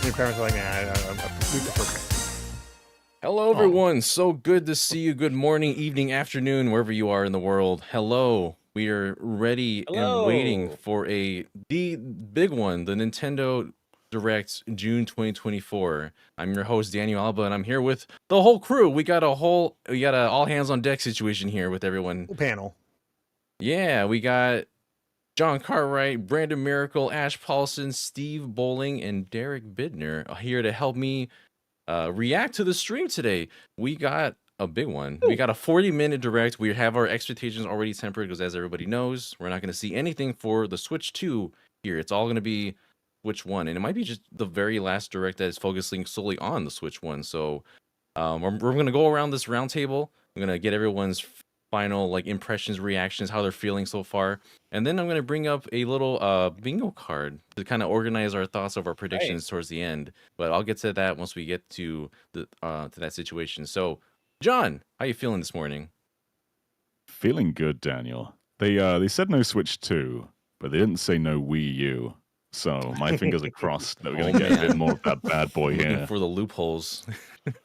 And your parents are like, nah, we prefer. Hello, everyone. So good to see you. Good morning, evening, afternoon, wherever you are in the world. Hello. We are ready and waiting Hello. for the big one, the Nintendo Direct June 2024. I'm your host Daniel Alba, and I'm here with the whole crew. We got a all hands on deck situation here with everyone. Full panel. Yeah, we got John Cartwright, Brandon Miracle, Ash Paulson, Steve Bowling, and Derek Bidner here to help me react to the stream today. We got a big one. We got a 40-minute direct. We have our expectations already tempered because, as everybody knows, we're not going to see anything for the Switch 2 here. It's all going to be Switch 1, and it might be just the very last direct that is focusing solely on the Switch 1. So we're going to go around this round table. I'm going to get everyone's final impressions, reactions, how they're feeling so far, and then I'm going to bring up a little bingo card to kind of organize our thoughts of our predictions towards the end. But I'll get to that once we get to the to that situation. So, John, how you feeling this morning? Feeling good, Daniel. They said no Switch 2, but they didn't say no Wii U. So my fingers are crossed that we're going to get a bit more of that bad boy Looking here. for the loopholes.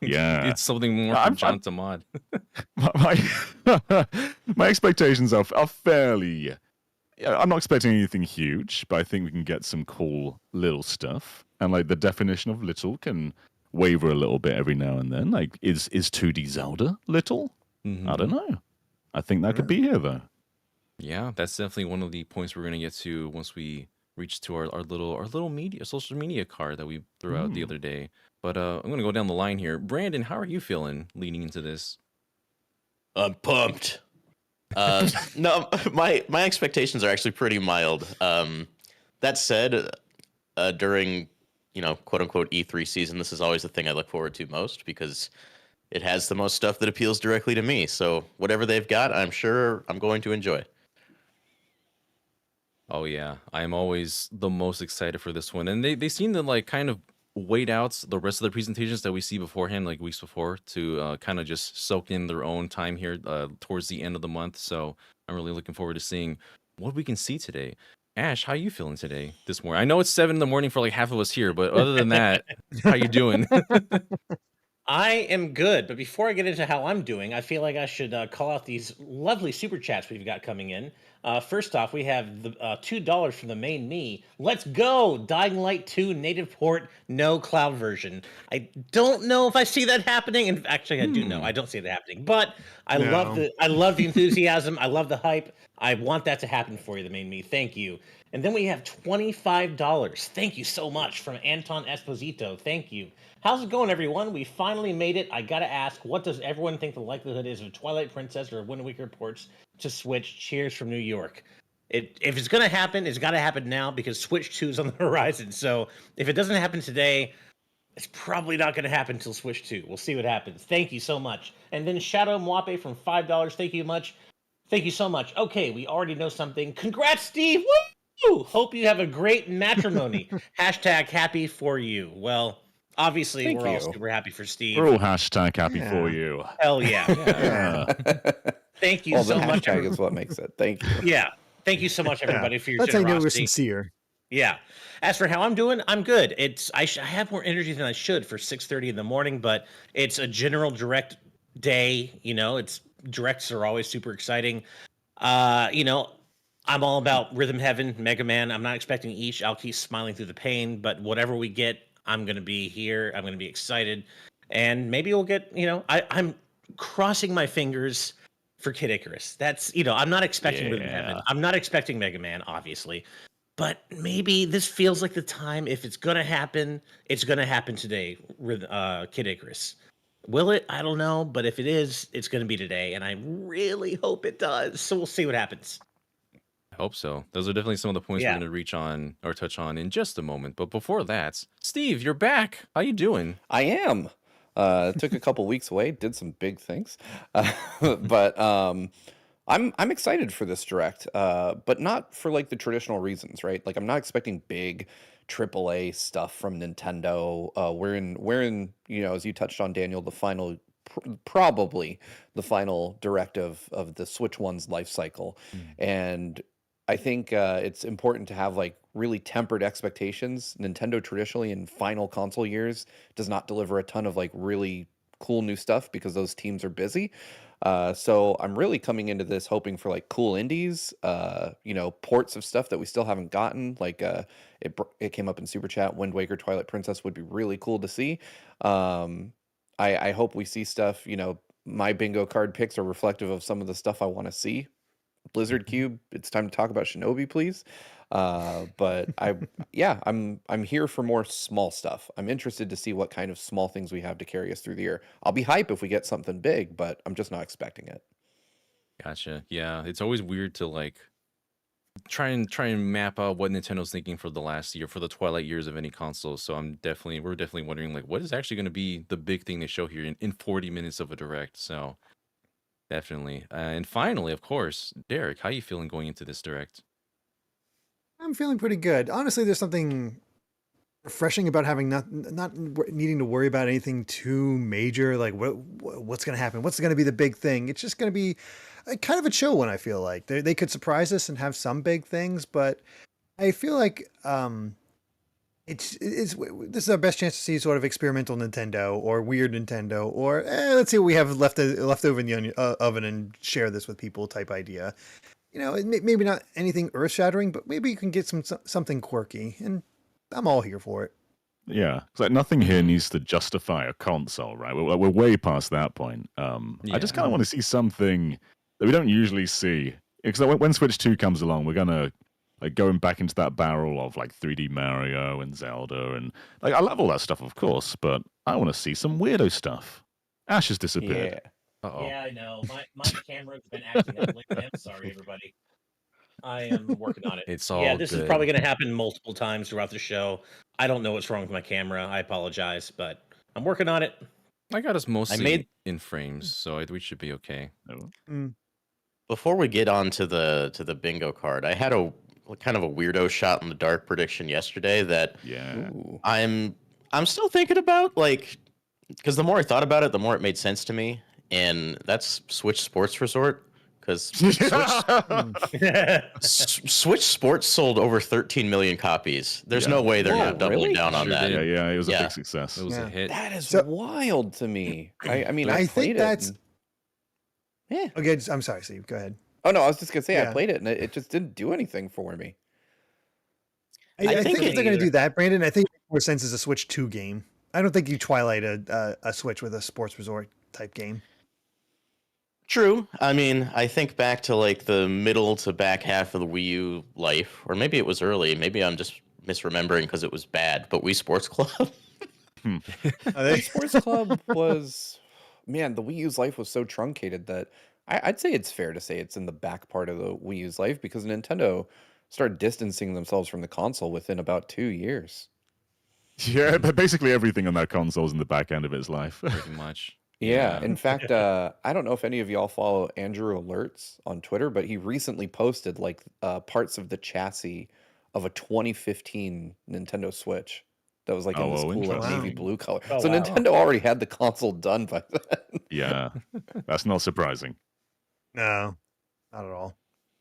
Yeah. It's something more from John to Mod. My expectations are fairly... I'm not expecting anything huge, but I think we can get some cool little stuff. And the definition of little can waver a little bit every now and then. Is 2D Zelda little? I don't know. I think that could be here, though. Yeah, that's definitely one of the points we're going to get to once we reach to our little social media card that we threw out the other day. But I'm going to go down the line here. Brandon, how are you feeling leading into this? I'm pumped. No, my expectations are actually pretty mild. That said, during quote unquote E3 season, this is always the thing I look forward to most because it has the most stuff that appeals directly to me. So whatever they've got, I'm sure I'm going to enjoy. Oh yeah, I'm always the most excited for this one, and they seem to kind of wait out the rest of the presentations that we see beforehand, weeks before, to kind of just soak in their own time here towards the end of the month. So I'm really looking forward to seeing what we can see today. Ash, how you feeling today this morning? I know it's 7 in the morning for half of us here, but other than that, how you doing? I am good, but before I get into how I'm doing, I feel like I should call out these lovely super chats we've got coming in. First off, we have the $2 from the main me. Let's go! Dying Light 2 native port, no cloud version. I don't know if I see that happening. And actually, I do know. I don't see that happening. But I love the enthusiasm. I love the hype. I want that to happen for you, the main me. Thank you. And then we have $25. Thank you so much from Anton Esposito. Thank you. How's it going, everyone? We finally made it. I gotta ask, what does everyone think the likelihood is of Twilight Princess or Wind Waker ports to Switch? Cheers from New York. If it's gonna happen, it's gotta happen now because Switch 2 is on the horizon. So if it doesn't happen today, it's probably not gonna happen until Switch 2. We'll see what happens. Thank you so much. And then Shadow Mwape from $5. Thank you much. Thank you so much. Okay, we already know something. Congrats, Steve! Woo! Hope you have a great matrimony. Hashtag happy for you. Well, obviously, we're all super happy for Steve. We're all hashtag happy for you. Hell yeah. Thank you so much. The hashtag is what makes it. Thank you. Yeah. Thank you so much, everybody, for your That's how you know generosity. we're sincere. Yeah. As for how I'm doing, I'm good. I have more energy than I should for 6:30 in the morning, but it's a general direct day. It's directs are always super exciting. I'm all about Rhythm Heaven, Mega Man. I'm not expecting each. I'll keep smiling through the pain, but whatever we get, I'm going to be here. I'm going to be excited. And maybe we'll get, I'm crossing my fingers for Kid Icarus. That's, I'm not expecting Rhythm Heaven. I'm not expecting Mega Man, obviously. But maybe this feels like the time. If it's going to happen, it's going to happen today, Kid Icarus. Will it? I don't know. But if it is, it's going to be today. And I really hope it does. So we'll see what happens. Hope so. Those are definitely some of the points we're going to reach on or touch on in just a moment. But before that, Steve, you're back. How you doing? I am. Took a couple weeks away, did some big things, but I'm excited for this direct, but not for the traditional reasons, right? I'm not expecting big AAA stuff from Nintendo. We're in as you touched on, Daniel, the final. Probably the final direct of the Switch One's life cycle, and I think it's important to have like really tempered expectations. Nintendo traditionally in final console years does not deliver a ton of like really cool new stuff because those teams are busy. So I'm really coming into this hoping for like cool indies, ports of stuff that we still haven't gotten. Like it came up in Super Chat. Wind Waker, Twilight Princess would be really cool to see. I hope we see stuff. My bingo card picks are reflective of some of the stuff I want to see. Blizzard Cube, it's time to talk about Shinobi, please. But I'm here for more small stuff. I'm interested to see what kind of small things we have to carry us through the year. I'll be hype if we get something big, but I'm just not expecting it. Gotcha. Yeah, it's always weird to like try and map out what Nintendo's thinking for the last year, for the twilight years of any console. So we're definitely wondering like what is actually going to be the big thing they show here in 40 minutes of a direct. So definitely. And finally, of course, Derek, how you feeling going into this direct? I'm feeling pretty good. Honestly, there's something refreshing about having not needing to worry about anything too major. Like what's going to happen? What's going to be the big thing? It's just going to be kind of a chill one. I feel like they could surprise us and have some big things, but I feel like this is our best chance to see sort of experimental Nintendo or weird Nintendo or let's see what we have left over in the oven and share this with people type idea. Maybe not anything earth shattering, but maybe you can get something quirky, and I'm all here for it. Yeah, it's like nothing here needs to justify a console, right? We're way past that point. I just kind of want to see something that we don't usually see. Because when Switch 2 comes along, we're gonna like going back into that barrel of like 3D Mario and Zelda, and like I love all that stuff, of course, but I want to see some weirdo stuff. Ash has disappeared. Yeah. Uh-oh. Yeah, I know. My camera's been acting up lately. I'm sorry, everybody. I am working on it. It's all Yeah, this is good. probably going to happen multiple times throughout the show. I don't know what's wrong with my camera. I apologize, but I'm working on it. I got us mostly made- in frames, so we should be okay. Before we get on to the bingo card, I had a kind of a weirdo shot in the dark prediction yesterday that Ooh. I'm still thinking about, like, because the more I thought about it, the more it made sense to me, and that's Switch Sports Resort. Because Switch Sports sold over 13 million copies. There's no way they're not doubling really? down on Sure that. did. Yeah, it was a Yeah. big success. It was a hit. That is So- wild to me. I mean, I I think played it. that's- and- Okay, I'm sorry, Steve. Go ahead. Oh no, I was just gonna say Yeah. I played it and it just didn't do anything for me. I think if they're going to either. do that, Brandon, I think it makes more sense as a Switch 2 game. I don't think you Twilight a Switch with a sports resort type game. True. I mean, I think back to like the middle to back half of the Wii U life, or maybe it was early. Maybe I'm just misremembering because it was bad. But Wii Sports Club. The Sports Club was, man, the Wii U's life was so truncated that I'd say it's fair to say it's in the back part of the Wii U's life because Nintendo started distancing themselves from the console within about 2 years. Yeah, but basically everything on that console's in the back end of its life. Pretty much. Yeah. In fact, I don't know if any of y'all follow Andrew Alerts on Twitter, but he recently posted like parts of the chassis of a 2015 Nintendo Switch that was like in this Oh, cool like, interesting. navy blue color. Oh, So wow. Nintendo already had the console done by then. Yeah, that's not surprising. No, not at all.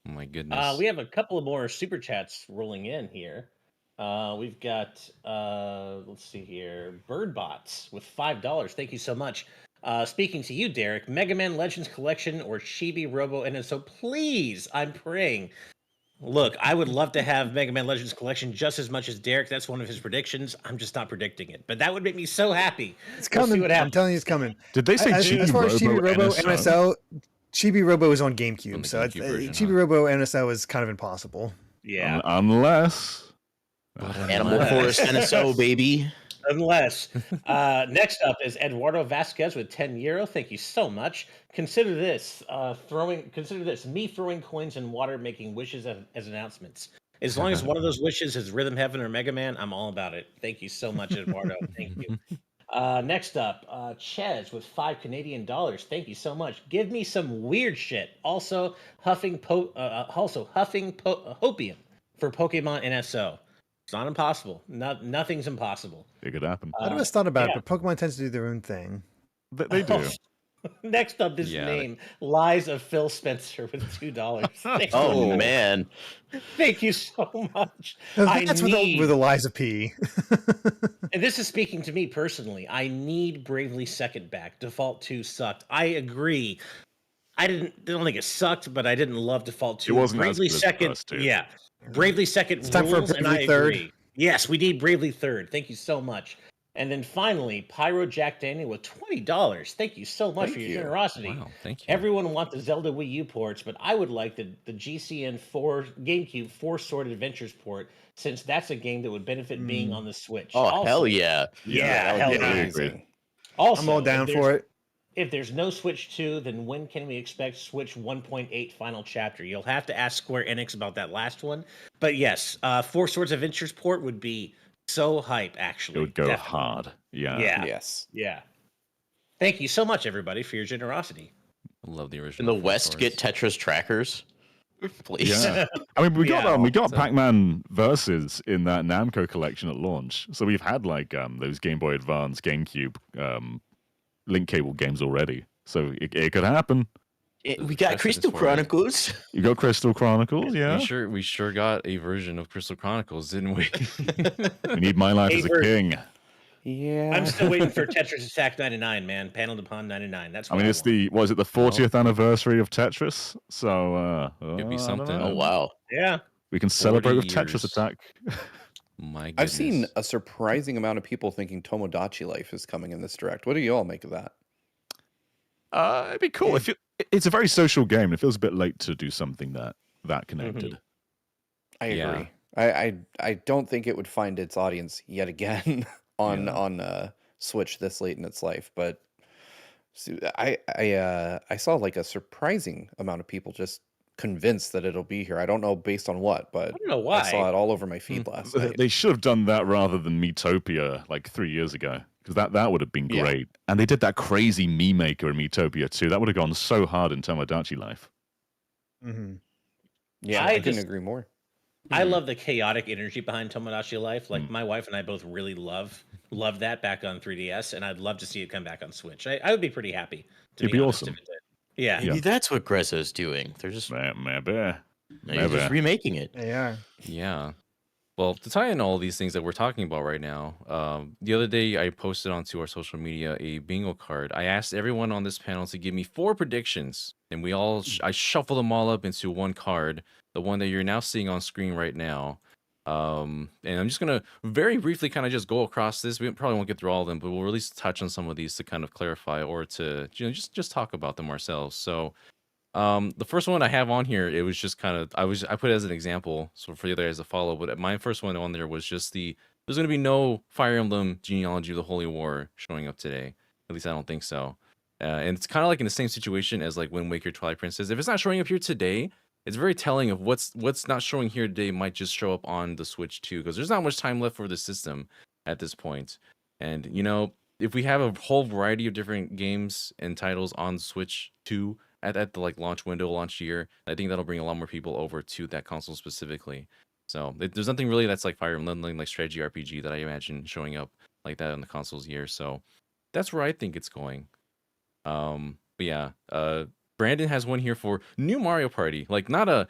Oh my goodness. We have a couple of more super chats rolling in here. We've got let's see here, Birdbots with $5. Thank you so much. Speaking to you, Derek, Mega Man Legends Collection or Chibi Robo NSO, please. I'm praying. Look, I would love to have Mega Man Legends Collection just as much as Derek. That's one of his predictions. I'm just not predicting it, but that would make me so happy. It's We'll see coming. what I'm happens. telling you, it's coming. Did they say As far as Chibi Robo NSO, Chibi Robo is on GameCube, On the so GameCube version, Chibi huh? Robo NSO is kind of impossible. Yeah, Unless. Animal Unless- Forest NSO, baby. unless. Next up is Eduardo Vasquez with €10. Thank you so much. Consider this me throwing coins in water, making wishes as announcements. As long as one of those wishes is Rhythm Heaven or Mega Man, I'm all about it. Thank you so much, Eduardo. Thank you. Next up, Ches with $5 Thank you so much. Give me some weird shit. Also huffing hopium for Pokemon NSO. It's not impossible. Nothing's impossible. It could happen. I always thought about yeah. it, but Pokemon tends to do their own thing. They do. Next up, this Yeah. name, Lies of Phil Spencer with $2. Thank Oh you. man, Thank you so much. Now, I that's need, with Eliza P. and this is speaking to me personally, I need Bravely Second back. Default 2 sucked. I agree. I don't think it sucked, but I didn't love Default 2. wasn't as Bravely good as the Second, first two. yeah. Bravely Second It's time for a rules, and I Bravely Third. agree. Yes, we need Bravely Third. Thank you so much. And then finally, Pyro Jack Daniel with $20. Thank you so much for Thank your you. generosity. Wow, thank you. Everyone wants the Zelda Wii U ports, but I would like the GCN 4 GameCube 4 Sword Adventures port, since that's a game that would benefit being on the Switch. oh Also, hell yeah! Yeah, that hell would be yeah. amazing. Also, I'm all down for it. if there's no Switch 2, then when can we expect Switch 1.8 Final Chapter? You'll have to ask Square Enix about that last one. But yes, Four Swords Adventures port would be so hype, actually. It would go Definitely. hard. Yeah. Yeah. Yes. Yeah. Thank you so much, everybody, for your generosity. I love the In original. the Four West, Swords. get Tetris trackers, please. Yeah. I mean, we got Yeah. we got So- Pac-Man versus in that Namco collection at launch. So we've had like those Game Boy Advance, GameCube, link cable games already. So it could happen. We got Precedence Crystal for it. Chronicles. You got Crystal Chronicles, yeah. We sure got a version of Crystal Chronicles, didn't we? We need My Life as a Favorite- King. Yeah. I'm still waiting for Tetris Attack 99, man. Paneled upon 99. That's I what mean, it's want. the what is it, the 40th anniversary of Tetris? So Could be I don't something. know. Oh wow. Yeah. We can celebrate with 40 Tetris years. Attack. My goodness. I've seen a surprising amount of people thinking Tomodachi Life is coming in this direct. What do you all make of that? It'd be cool. It's a very social game. It feels a bit late to do something that connected. I Yeah. agree. I don't think it would find its audience yet again on Switch this late in its life, but I saw like a surprising amount of people just convinced that it'll be here. I don't know based on what, but I don't know why. I saw it all over my feed last night. They should have done that rather than Metopia like 3 years ago, because that would have been Yeah. great. And they did that crazy meme maker in Metopia too. That would have gone so hard in Tomodachi Life. Mm-hmm. Yeah, I I couldn't just- agree more. I Hmm. love the chaotic energy behind Tomodachi Life. Like my wife and I both really love that back on 3DS, and I'd love to see it come back on Switch. I would be pretty happy. It'd be honest, awesome. if it did. Yeah. Maybe that's what Grezzo's doing. They're just, Maybe. they're Maybe. just remaking it. They are. Yeah. Well, to tie in all these things that we're talking about right now, the other day I posted onto our social media a bingo card. I asked everyone on this panel to give me 4 predictions, and we all I shuffled them all up into one card, the one that you're now seeing on screen right now. And I'm just gonna very briefly kind of just go across this. We probably won't get through all of them, but we'll at least touch on some of these to kind of clarify or to just talk about them ourselves. So. The first one I have on here, it was just kind of I put it as an example, so for the other guys to follow. But my first one on there was just there's going to be no Fire Emblem Genealogy of the Holy War showing up today. At least I don't think so. And it's kind of like in the same situation as like Wind Waker Twilight Princess. If it's not showing up here today, it's very telling of what's not showing here today might just show up on the Switch too, because there's not much time left for the system at this point. And if we have a whole variety of different games and titles on Switch 2 at the like launch window, launch year, I think that'll bring a lot more people over to that console specifically. So there's nothing really that's like Fire Emblem, nothing like strategy RPG that I imagine showing up like that on the consoles year. So that's where I think it's going. But yeah, Brandon has one here for new Mario Party, like not a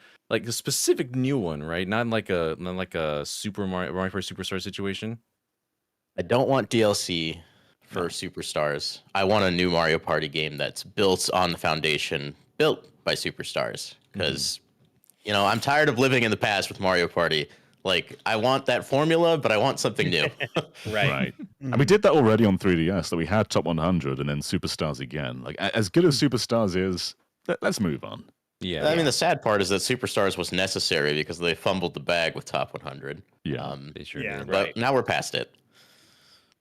specific new one, right? Not like a Super Mario Party Superstar situation. I don't want DLC for Superstars. I want a new Mario Party game that's built on the foundation built by Superstars. Because, I'm tired of living in the past with Mario Party. Like, I want that formula, but I want something new. Right. And we did that already on 3DS, that we had Top 100 and then Superstars again. Like, as good as Superstars is, let's move on. Yeah. I mean, the sad part is that Superstars was necessary because they fumbled the bag with Top 100. Yeah. They sure Yeah, did. But right. now we're past it.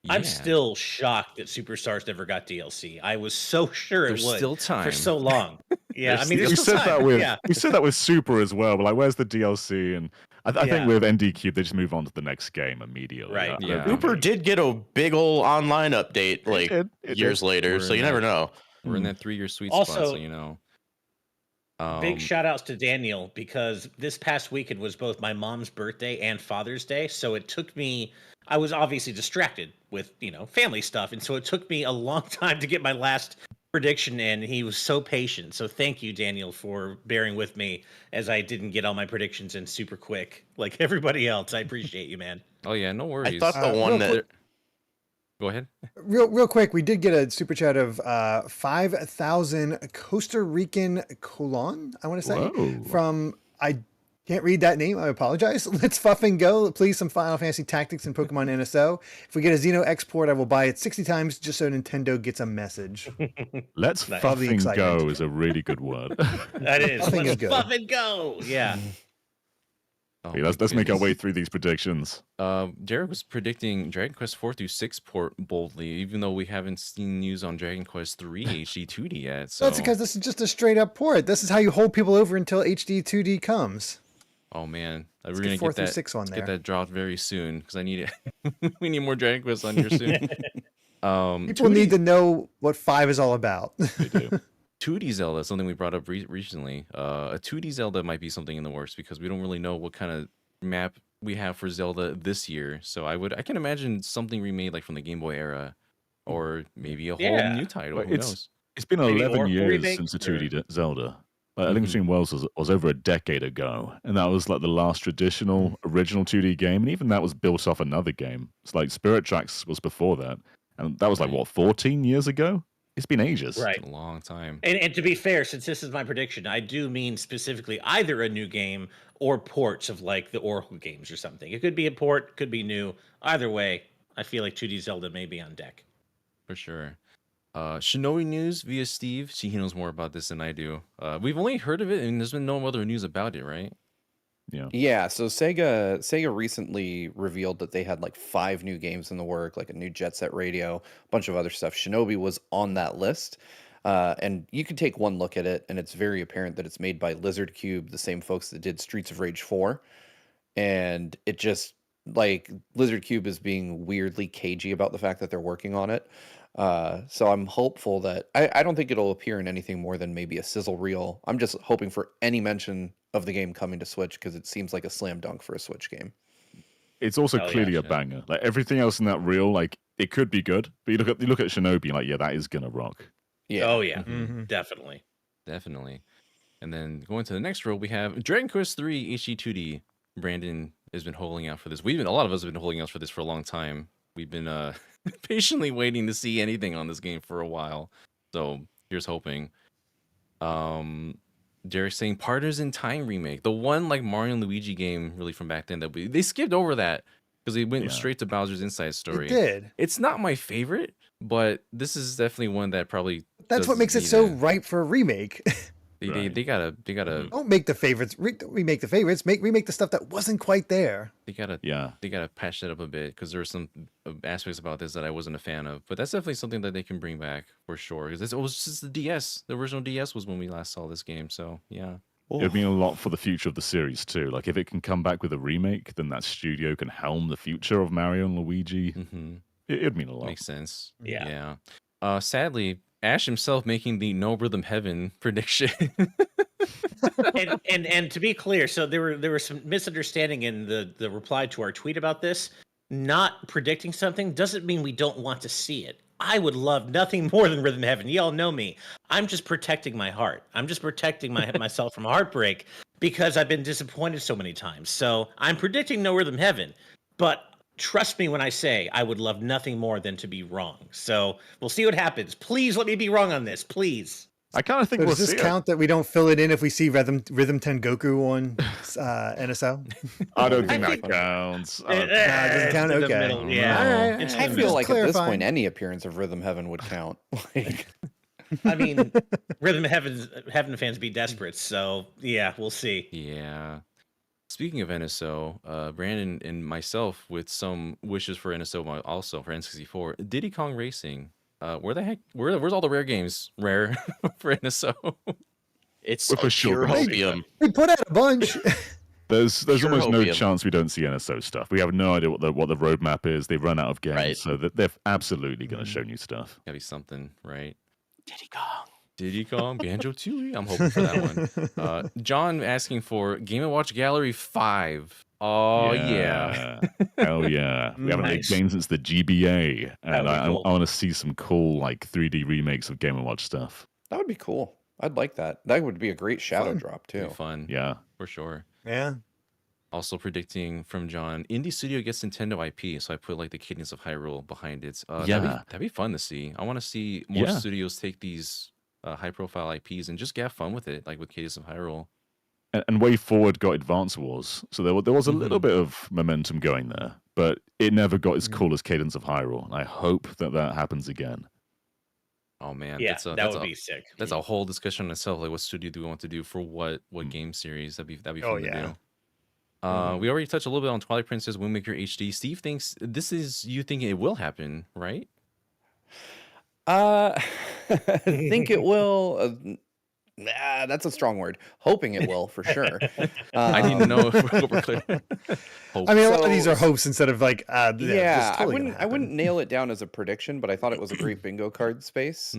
I'm Yeah. still shocked that Superstars never got DLC. I was so sure it There's would still time. for so long. Yeah, I mean, we there's still said time. that with yeah. we said that with Super as well. But like, where's the DLC? And I Yeah. think with ND Cube, they just move on to the next game immediately. Right. I don't Yeah. think- Uber did get a big old online update like It years later, We're so in you never that- know. We're in that 3-year sweet spot, Also, so you know. Big shout outs to Daniel, because this past weekend was both my mom's birthday and Father's Day. So it took me, I was obviously distracted with, family stuff. And so it took me a long time to get my last prediction in. He was so patient. So thank you, Daniel, for bearing with me as I didn't get all my predictions in super quick like everybody else. I appreciate you, man. Oh yeah, no I worries. thought the real one quick- that Go ahead. Real quick, we did get a super chat of 5,000 Costa Rican colon, I want to say, Whoa. from, I can't read that name, I apologize. Let's fuff and go. Please, some Final Fantasy Tactics and Pokemon NSO. If we get a Xeno export, I will buy it 60 times just so Nintendo gets a message. Let's Nice. Probably fucking excitement. go is a really good word. That is. Fuffing is Let's good. fuff and go. Yeah. Oh, Okay, my let's make our goodness. way through these predictions. Derek was predicting Dragon Quest 4 through 6 port boldly, even though we haven't seen news on Dragon Quest 3 HD 2D yet. So That's because this is just a straight up port. This is how you hold people over until HD 2D comes. oh man, we're Let's gonna get 4 get through that 6 on let's there. get that dropped very soon because I need it. We need more Dragon Quest on here soon. People need to know what 5 is all about. They do. 2D Zelda, something we brought up recently. A 2D Zelda might be something in the works because we don't really know what kind of map we have for Zelda this year. So I can imagine something remade like from the Game Boy era, or maybe a whole Yeah. new title. But Who it's- knows? It's been Maybe 11 Oracle years remake, since the or- 2D Zelda. Like, A Link Mhm. Between Worlds was over a decade ago, and that was like the last traditional original 2D game, and even that was built off another game. It's like Spirit Tracks was before that, and that was like Right. what 14 years ago. It's been ages. Right. It's a long time. And to be fair, since this is my prediction, I do mean specifically either a new game or ports of like the Oracle games or something. It could be a port, could be new. Either way, I feel like 2D Zelda may be on deck. For sure. Shinobi news via Steve. He knows more about this than I do. We've only heard of it, and there's been no other news about it, right? Yeah. Yeah, so Sega recently revealed that they had like 5 new games in the work, like a new Jet Set Radio, a bunch of other stuff. Shinobi was on that list. And you can take one look at it, and it's very apparent that it's made by Lizard Cube, the same folks that did Streets of Rage 4. And it just, like, Lizard Cube is being weirdly cagey about the fact that they're working on it. So I'm hopeful that I don't think it'll appear in anything more than maybe a sizzle reel. I'm just hoping for any mention of the game coming to Switch because it seems like a slam dunk for a Switch game. It's also Hell yeah, clearly a yeah. banger. Like everything else in that reel, like it could be good, but you look at Shinobi, like yeah, that is gonna rock. Yeah. Oh yeah, Mhm. definitely. Definitely. And then going to the next row, we have Dragon Quest 3 HD 2D. Brandon has been holding out for this. A lot of us have been holding out for this for a long time. We've been patiently waiting to see anything on this game for a while. So here's hoping. Derek saying Partners in Time remake, the one like Mario and Luigi game really from back then that they skipped over that because they went Yeah. straight to Bowser's Inside Story. It did. It's not my favorite, but this is definitely one that probably That's what does makes it need so a- ripe for a remake. they Right. gotta Don't make the favorites. Remake the favorites. Remake the stuff that wasn't quite there. they gotta Yeah. patch that up a bit because there were some aspects about this that I wasn't a fan of. But that's definitely something that they can bring back for sure. Because it was just the DS. The original DS was when we last saw this game. So yeah, It would mean a lot for the future of the series too. Like if it can come back with a remake, then that studio can helm the future of Mario and Luigi. hmm It'd mean a lot. makes sense. Yeah. Yeah. Sadly, Ash himself making the No Rhythm Heaven prediction. and to be clear, so there was some misunderstanding in the reply to our tweet about this. Not predicting something doesn't mean we don't want to see it. I would love nothing more than Rhythm Heaven. Y'all know me. I'm just protecting my heart. I'm just protecting myself from heartbreak because I've been disappointed so many times. So I'm predicting no Rhythm Heaven, but trust me when I say I would love nothing more than to be wrong. So we'll see what happens. Please let me be wrong on this, please. I kind of think So we'll does this see it. count that we don't fill it in if we see Rhythm Tengoku on NSO? I don't think I that think- counts. it doesn't count? It's in the Okay. middle, yeah. All right. It's I in the feel middle. like at this clarifying. point, any appearance of Rhythm Heaven would count. Like, I mean, Rhythm Heaven fans be desperate, so yeah, we'll see. Yeah. Speaking of NSO, Brandon and myself with some wishes for NSO also for N64. Diddy Kong Racing. Where's all the rare games? Rare for NSO. it's We're for sure pure gonna see opium. We put out a bunch. There's Pure almost no opium. chance we don't see NSO stuff. We have no idea what the roadmap is. They've run out of games, Right. so that they're absolutely going to show new stuff. Gotta be something, right? Diddy Kong. Diddy Kong, Banjo Tooie. I'm hoping for that one. John asking for Game & Watch Gallery 5. Oh yeah. Hell yeah. We haven't had a Nice. game since the GBA. That And would be I cool. want to see some cool like 3D remakes of Game & Watch stuff. That would be cool. I'd like that. That would be a great shadow Fun. drop It'd too. be fun. Yeah. For sure. Yeah. Also predicting from John, indie studio gets Nintendo IP, so I put like the Cadence of Hyrule behind it. Yeah. That'd be fun to see. I want to see more Yeah. studios take these high-profile IPs and just get fun with it, like with Cadence of Hyrule. And Way Forward got Advance Wars. So there was a little bit of momentum going there, but it never got as cool as Cadence of Hyrule. And I hope that happens again. Oh man, Yeah, that's that would be sick. that's a whole discussion in itself. Like, what studio do we want to do for what game series? That'd be Oh, fun to yeah. do. We already touched a little bit on Twilight Princess Wind Waker HD. Steve thinks this is you thinking it will happen, right? I think it will. That's a strong word. Hoping it will for sure. I need to know if we're clear. Hope. I mean, a lot of So- these are hopes instead of like, Yeah, this totally gonna I wouldn't happen. nail it down as a prediction, but I thought it was a great bingo card space.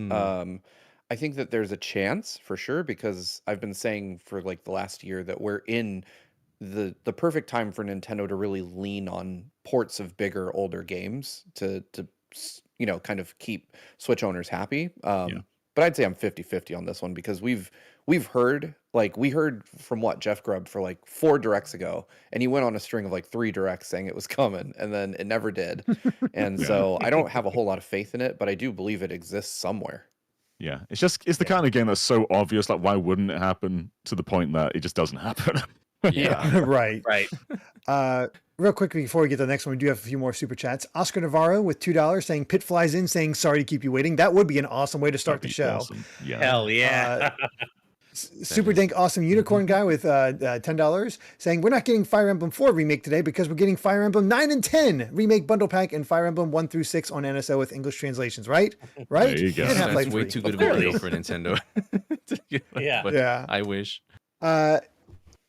I think that there's a chance for sure because I've been saying for like the last year that we're in the perfect time for Nintendo to really lean on ports of bigger older games to kind of keep Switch owners happy. But I'd say I'm 50-50 on this one because we've heard we heard from Jeff Grubb for like 4 directs ago, and he went on a string of like 3 directs saying it was coming, and then it never did. And so I don't have a whole lot of faith in it, but I do believe it exists somewhere. Yeah. It's the kind of game that's so obvious, like why wouldn't it happen, to the point that it just doesn't happen. Yeah. Right. Right. Real quickly before we get to the next one, we do have a few more super chats. Oscar Navarro with $2 saying Pit flies in saying sorry to keep you waiting. That would be an awesome way to start That'd the be show. awesome. Yeah. Hell yeah. Super Dank Awesome Unicorn guy with $10 saying we're not getting Fire Emblem 4 remake today because we're getting Fire Emblem 9 and 10 remake bundle pack and Fire Emblem 1 through 6 on NSO with English translations, right? Right? There you go. And That's Half-Life way 3. too good of Of a deal course. for Nintendo. Yeah. But Yeah. I wish.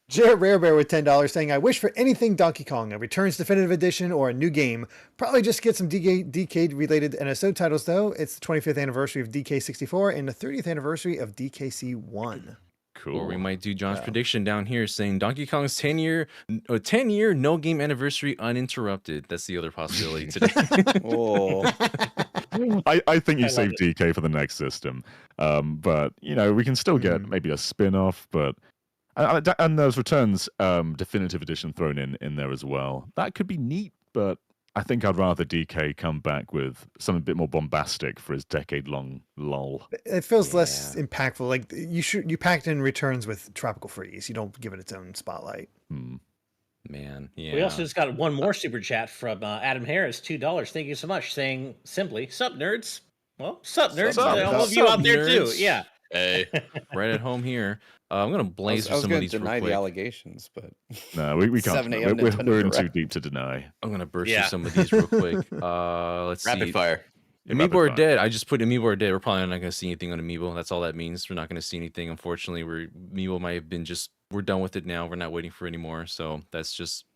Jared Rarebear with $10 saying, I wish for anything Donkey Kong, a Returns Definitive Edition or a new game. Probably just get some DK related NSO titles though. It's the 25th anniversary of DK64 and the 30th anniversary of DKC1. Cool. Or we might do John's prediction down here saying Donkey Kong's 10-year no game anniversary uninterrupted. That's the other possibility today. Oh, I think you I save love DK for the next system. But we can still get maybe a spin-off, but and there's Returns definitive edition thrown in there as well. That could be neat, but I think I'd rather DK come back with something a bit more bombastic for his decade-long lull. It feels less impactful. Like you packed in Returns with Tropical Freeze. You don't give it its own spotlight. Man, yeah. We also just got one more super chat from Adam Harris, $2. Thank you so much. Saying simply, "Sup nerds." Well, sup nerds. Sup, All of you sup, out there too. nerds. Yeah. Hey, right at home here. I'm gonna blaze I through was some of going these to real deny the quick. allegations, but No, we can't. 7 a.m. We're Nintendo in too Direct. deep to deny. I'm gonna burst Yeah. through some of these real quick. Let's rapid see. fire. Amiibo are dead. I just put Amiibo are dead. We're probably not going to see anything on Amiibo. That's all that means. We're not going to see anything. Unfortunately, Amiibo might have been we're done with it now. We're not waiting for any more. So that's just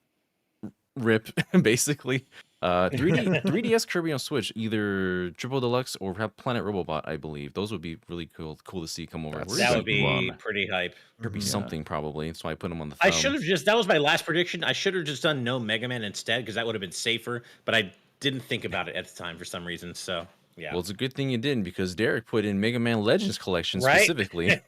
rip, basically. 3DS Kirby on Switch, either Triple Deluxe or Planet Robobot, I believe. Those would be really cool to see come over. That's Where's That would Second be one. pretty hype. Kirby something probably. That's why I put them on the I thumb. should have that was my last prediction. I should have just done no Mega Man instead because that would have been safer, but I didn't think about it at the time for some reason. So, yeah. Well, it's a good thing you didn't because Derek put in Mega Man Legends Collection Right? specifically.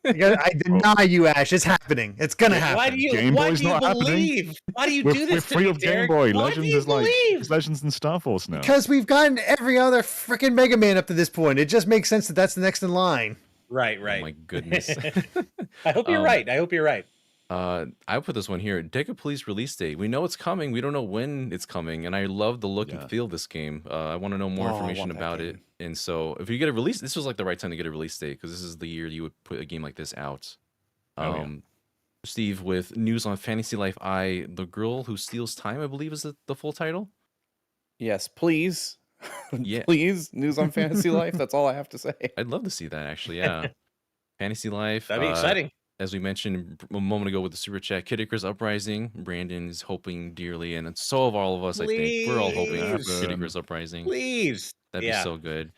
I deny you, Ash. It's happening. It's gonna happen. Why do you, Game why Boy's do you not happening. believe? Why do you We're do this to free me, of Game Derek? Boy. Why Legends do you is like believe? it's Legends and Star Force now. Because we've gotten every other freaking Mega Man up to this point. It just makes sense that that's the next in line. Right, Oh right. my goodness. I hope you're right. I hope you're right. I put this one here. Deca Police release date. We know it's coming. We don't know when it's coming. And I love the look and feel of this game. I want to know more Oh, I information want that about it. game. And so if you get a release, this was like the right time to get a release date because this is the year you would put a game like this out. Steve, with news on Fantasy Life I, The Girl Who Steals Time, I believe is the full title. yes, please. Yeah. Please, news on Fantasy Life. That's all I have to say. I'd love to see that actually. Yeah. Fantasy Life. That'd be exciting. As we mentioned a moment ago with the super chat, Kid Icarus Uprising. Brandon is hoping dearly, and so have all of us. I think we're all hoping for Please. Kid Icarus Uprising. Please. That'd Yeah. be so good.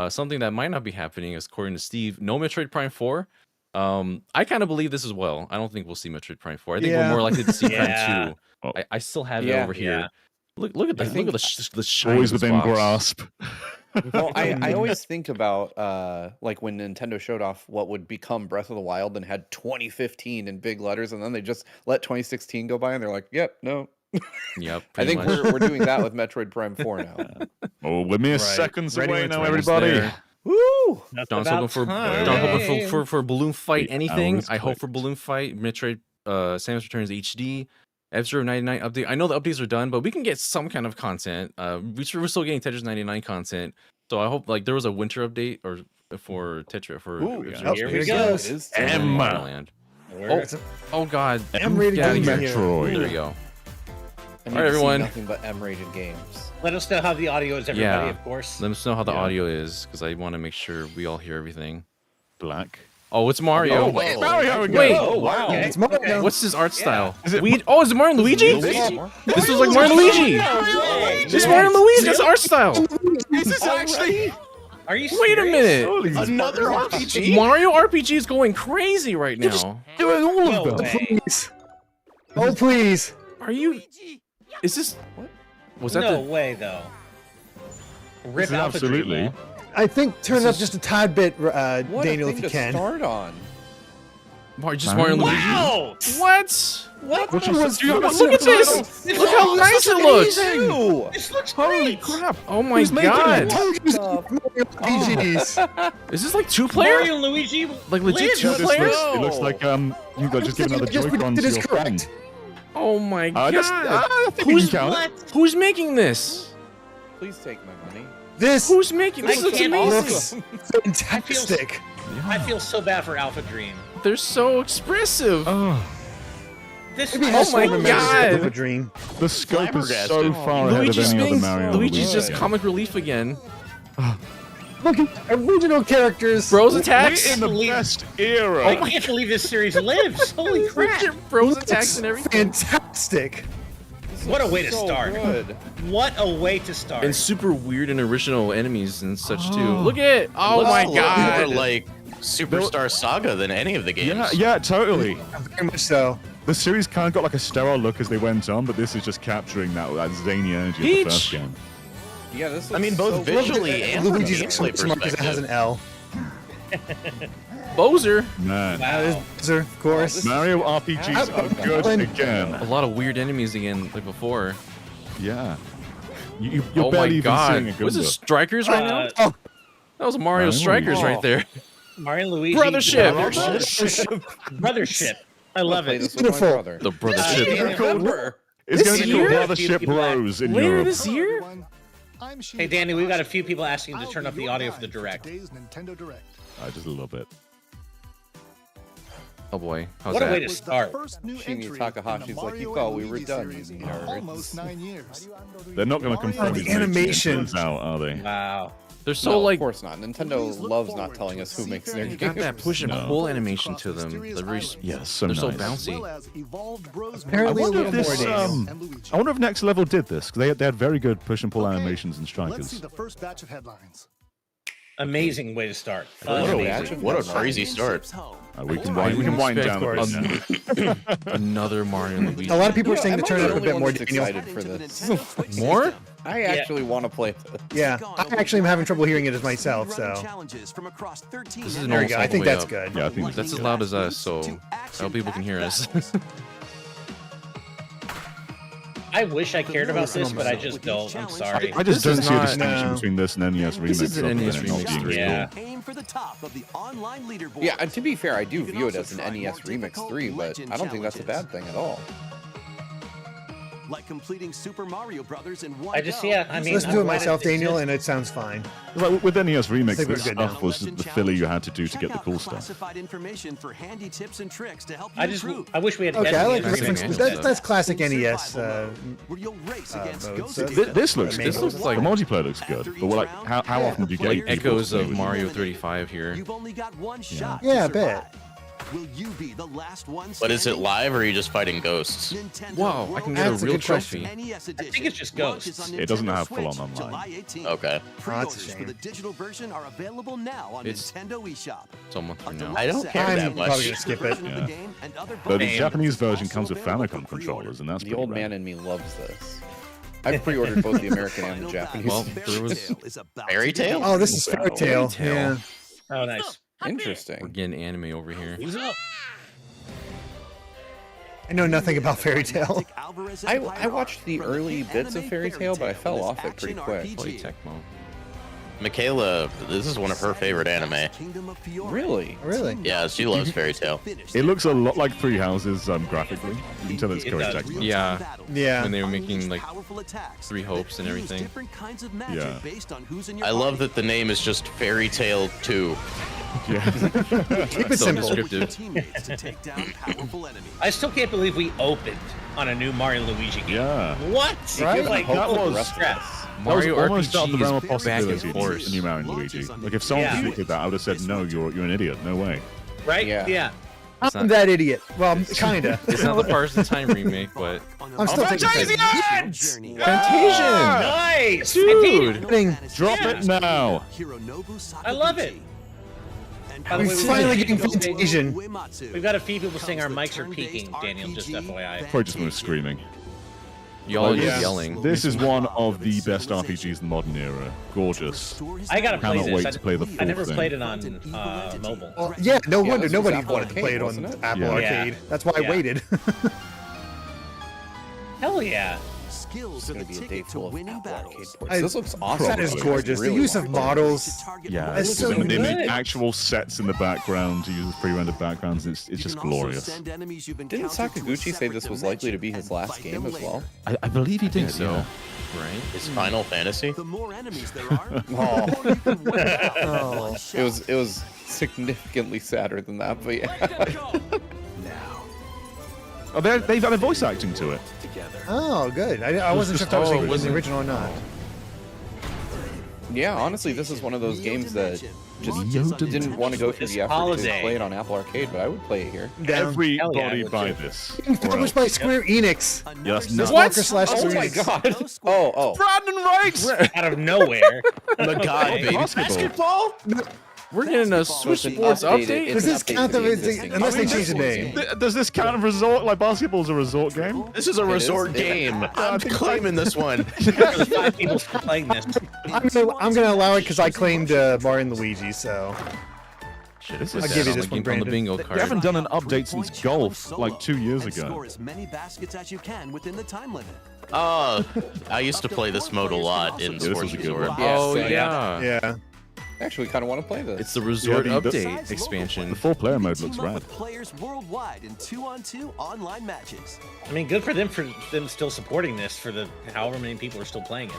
Something that might not be happening, according to Steve, no Metroid Prime 4. I kind of believe this as well. I don't think we'll see Metroid Prime 4. I think we're Yeah. more likely to see Yeah. Prime 2. I still have it Yeah. over here. Yeah. Look at I the think- the shine Always of this within box. grasp. Well, I always think about like when Nintendo showed off what would become Breath of the Wild and had 2015 in big letters, and then they just let 2016 go by, and they're like, "Yep, no." Yep. I pretty think much. we're doing that with Metroid Prime 4 now. Oh, we're mere Right. seconds Ready away when it's now, ready. everybody. There. Woo! That's John's about hoping for time. John's hoping for Balloon Fight The anything. hours I hope for clicked. Balloon Fight, Metroid, Samus Returns HD, F-Zero 99 update. I know the updates are done, but we can get some kind of content. We're still getting Tetris 99 content, so I hope like there was a winter update or for Tetra for Ooh, F-Zero here we Returns. go. It is And Emma. Mario Land. We're- Oh God. M-rated Get outta games here. in here. Metroid. There we go. I need Alright, to see everyone. nothing but M-rated games. Let us know how the audio is, everybody, Yeah. of course. Let us know how the Yeah. audio is because I want to make sure we all hear everything. Black. Oh, it's Mario. Oh, wait, whoa. Mario again. Wait. Oh, wow. Okay. It's Mario. What's his art style? Is it- Oh, is it Mario and Luigi? Luigi? This was like Mario and Luigi. It's Mario and Luigi. That's art style. Is this actually Are you Wait a serious? minute. Holy Another RPG? Mario RPG is going crazy right now. doing all No of them? way. Please. Oh, please. Are you? Is this? What? Was that No the? way, though. Rip This is Alpha Dream, absolutely. man. I think turn it This up is- just a tad bit, What Daniel, a if thing you to can. start on. Just Mario and Luigi? Wow! What? What? What's the- your- was- do you have a Look at this! This Look how looks nice it looks! Ew! This looks Holy great! crap! Oh my Who's making god! it? Told you Oh. Mario RPGs. Is this like two player? Mario and Luigi Like legit live. two This players? looks, it looks like you got just give another Just Joy-Con to predicted is your friend. correct. Oh my god! I think we Who's can count it. What? Who's making this? Please take my money. This Who's making I this? Looks can't amazing. looks fantastic. I feel so bad for Alpha Dream. They're so expressive. Oh, This Maybe Oh has my some remembers God. of a dream. the scope is so Flabbergasted. far ahead of Luigi's any other being Mario. Luigi's we've just seen. comic relief again. Look at original characters. Bros We're attacks. in the Believe- best era. I can't believe this series lives. Holy crap! Bros Looks attacks and everything. Fantastic. What a way to So start. good. What a way to start. And super weird and original enemies and such too. Oh. Look at oh Looks my a lot god! more like Superstar Saga than any of the games. Yeah, yeah, totally. Very much so. The series kind of got like a sterile look as they went on, but this is just capturing that zany energy of the Peach. first game. Yeah, this I mean, looks both so visually good. and from a Luigi's gameplay exclamation mark because it has an L. Bowser. Man, wow. Bowser, of course. this- Mario RPGs are good Alan. again. A lot of weird enemies again, like before. Yeah. You're Oh barely my even god! seeing a good Was look. this Strikers right now? Oh, That was Mario Mario Strikers Luigi. right there. Mario and Luigi. Brothership. Brothership. I love Play it. this with my Beautiful. brother. The brothership. In November. It's This going to be year? called Brothership Bros in Later Europe. this year? Hey, Danny, we've got a few people asking to turn up the audio for the direct. I just love it. Oh boy, how's What a that? way to start. Shinya Takahashi's like, you thought we were done, you nerds. Almost 9 years. They're not going to confirm the his nature animation. until it's out, are they? Wow. They're so No, like of course not. Nintendo loves not telling us who makes their they got games. that push and No. pull animation to them. They're very Yeah, so they're so nice. bouncy. Apparently I a wonder little if this, more, Daniel. I wonder if Next Level did this, because they had very good push and pull animations and Let's strikers. see the first batch of headlines. Amazing way to start. What a Amazing. What a crazy start. We can wind down a bit now. another Mario and Luigi. A lot of people are saying Am to I turn the it up a only bit one more, that's Daniel. excited for this? More? I actually want to play this. Yeah, I actually am having trouble hearing it as myself, so. This is an There we almost go. all I the think way that's up. good. Yeah, I think That's as loud as us, so I hope people can hear us. I wish I cared about this, but I just don't. I'm sorry. I just This don't is see a not- distinction No. between this and NES Remix. This is an other NES than it not Remix being 3. Yeah. Aim for the top of the online leaderboard. Yeah, and to be fair, I do view it as an NES Remix 3, but I don't think that's a bad thing at all. Like completing Super Mario Brothers in one I just, go. yeah, I mean, Listen I'm to it glad myself, exists. Daniel, and it sounds fine. Like with NES Remix, think we're this good stuff now. was the filler you had to do to Check get the out cool the stuff. classified information for handy tips and tricks to help you I just, improve. I wish we had. Okay, I like Destiny this. remix Remix and That's, stuff. that's classic NES. Where you'll race against modes. Ghost So Data. This looks This good. looks like- the multiplayer looks good, but like how often do you get like people echoes to play of with it? Mario 35 here. You've only got one shot. Yeah, I to bet. survive. Will you be the last one But is it standing? live or are you just fighting ghosts? Nintendo Wow, I can World get a That's a real good question. trophy. NES I think edition it's just launches ghosts. on It doesn't Nintendo have full-on Switch online. July 18th. Okay. Oh, that's a Pre-orders for shame. the digital version are available now on It's- Nintendo eShop. It's a month A from now. I don't deluxe care set that I'm much. probably gonna skip it. version of the Yeah. game and other But the bonus Japanese features version also comes with available Famicom for pre-order. controllers, and that's The pretty old rad. man in me loves this. I've pre-ordered both the American and the Final Japanese. Well, battle. there was- Fairy Tail is about Fairy to begin. Tail? Oh, this is Fairy Tail. Fairy Tail. Yeah. Oh, nice. We're Interesting. getting anime over here. He's up. I know nothing about Fairy Tail. I watched the early bits of Fairy Tail, but I fell off it pretty quick. Play Tecmo. Michaela, this is one of her favorite anime. Really? Really? Yeah, she loves Fairy Tail. It looks a lot like Three Houses graphically. You can tell it's It Koei does. Tecmo. Yeah. Yeah. When they were making like Three Hopes and everything. Yeah. I love that the name is just Fairy Tail 2. Yeah. Keep it So simple. descriptive. I still can't believe we opened on a new Mario and Luigi game. Yeah. What? Right? Like, That Hopefully was- the rest of stress. us- Mario that was almost out the realm of RPGs back possibility. and forth. A new Mario and Luigi. Like if someone Yeah. predicted that, I would have said, "No, you're an idiot. No way." Right? Yeah. Yeah. It's I'm not, that idiot. Well, kinda. it's not the Parts of Time remake, but I'm still thinking Fantasia! Nice! Dude! Thing. Drop Yeah. it now. I love it. By the We're way, finally we've getting got- Fantasian. We've got a few people saying our mics are peaking, Daniel, just FYI. Probably just was screaming. y'all are Yeah. just yelling. This is one of the best RPGs in the modern era. Gorgeous. I gotta play Cannot this. wait to play the I full never thing. played it on mobile. Well, yeah, no Yeah, wonder this was nobody Apple wanted to play it Arcade, on wasn't it? Apple Yeah. Arcade. That's why I Yeah. waited. Hell yeah. Skills It's are gonna the be a day ticket to full of winning Apple Arcade battles. ports. I- This looks awesome. That is I gorgeous. The really use of want to play models. Yeah, It's so when they make good. actual sets in the background to use pre-rendered backgrounds, it's just glorious. Didn't Sakaguchi say this was likely to be his last game as well? I believe he did so. Right? It's Final Fantasy. The more enemies there are, the more you can win out in Oh. one shot. It was significantly sadder than that, but yeah. Oh, they've added voice acting to it. Oh, good. I wasn't sure if that was Oh, was the original or not. Yeah, honestly, this is one of those games that just Yoda didn't want to go through This the effort holiday. to play it on Apple Arcade, but I would play it here. Down. Everybody Hell yeah, buy legit. this. Published by Square Enix. Yes, This no. Walker slash Oh my Square Enix. god! Oh, Brandon Wright! Out of nowhere. The god, Okay. baby. Basketball? We're getting a Switch it's an Sports updated- update? it's Does an this update count for the the- existing unless they game. change the name? Does this count as resort? Like basketball's a resort game? This is a resort is. game. I'm claiming this one. There's 5 people still playing this. I'm gonna allow it because I claimed Mario and Luigi, so Shit, this I'll is give you on this the, one, on the Brandon. bingo They card. haven't done an update since golf like 2 years And ago. score as many baskets as you can within the time limit. I used to play this mode a lot in this was Sports a good Resort. one. Yeah, Oh, same. yeah. yeah. Actually, kind of want to play this. It's the Resort Yeah, the- Update expansion. The 4-player mode Team looks up rad. with players worldwide in 2-on-2 online matches. I mean, good for them still supporting this for the however many people are still playing it.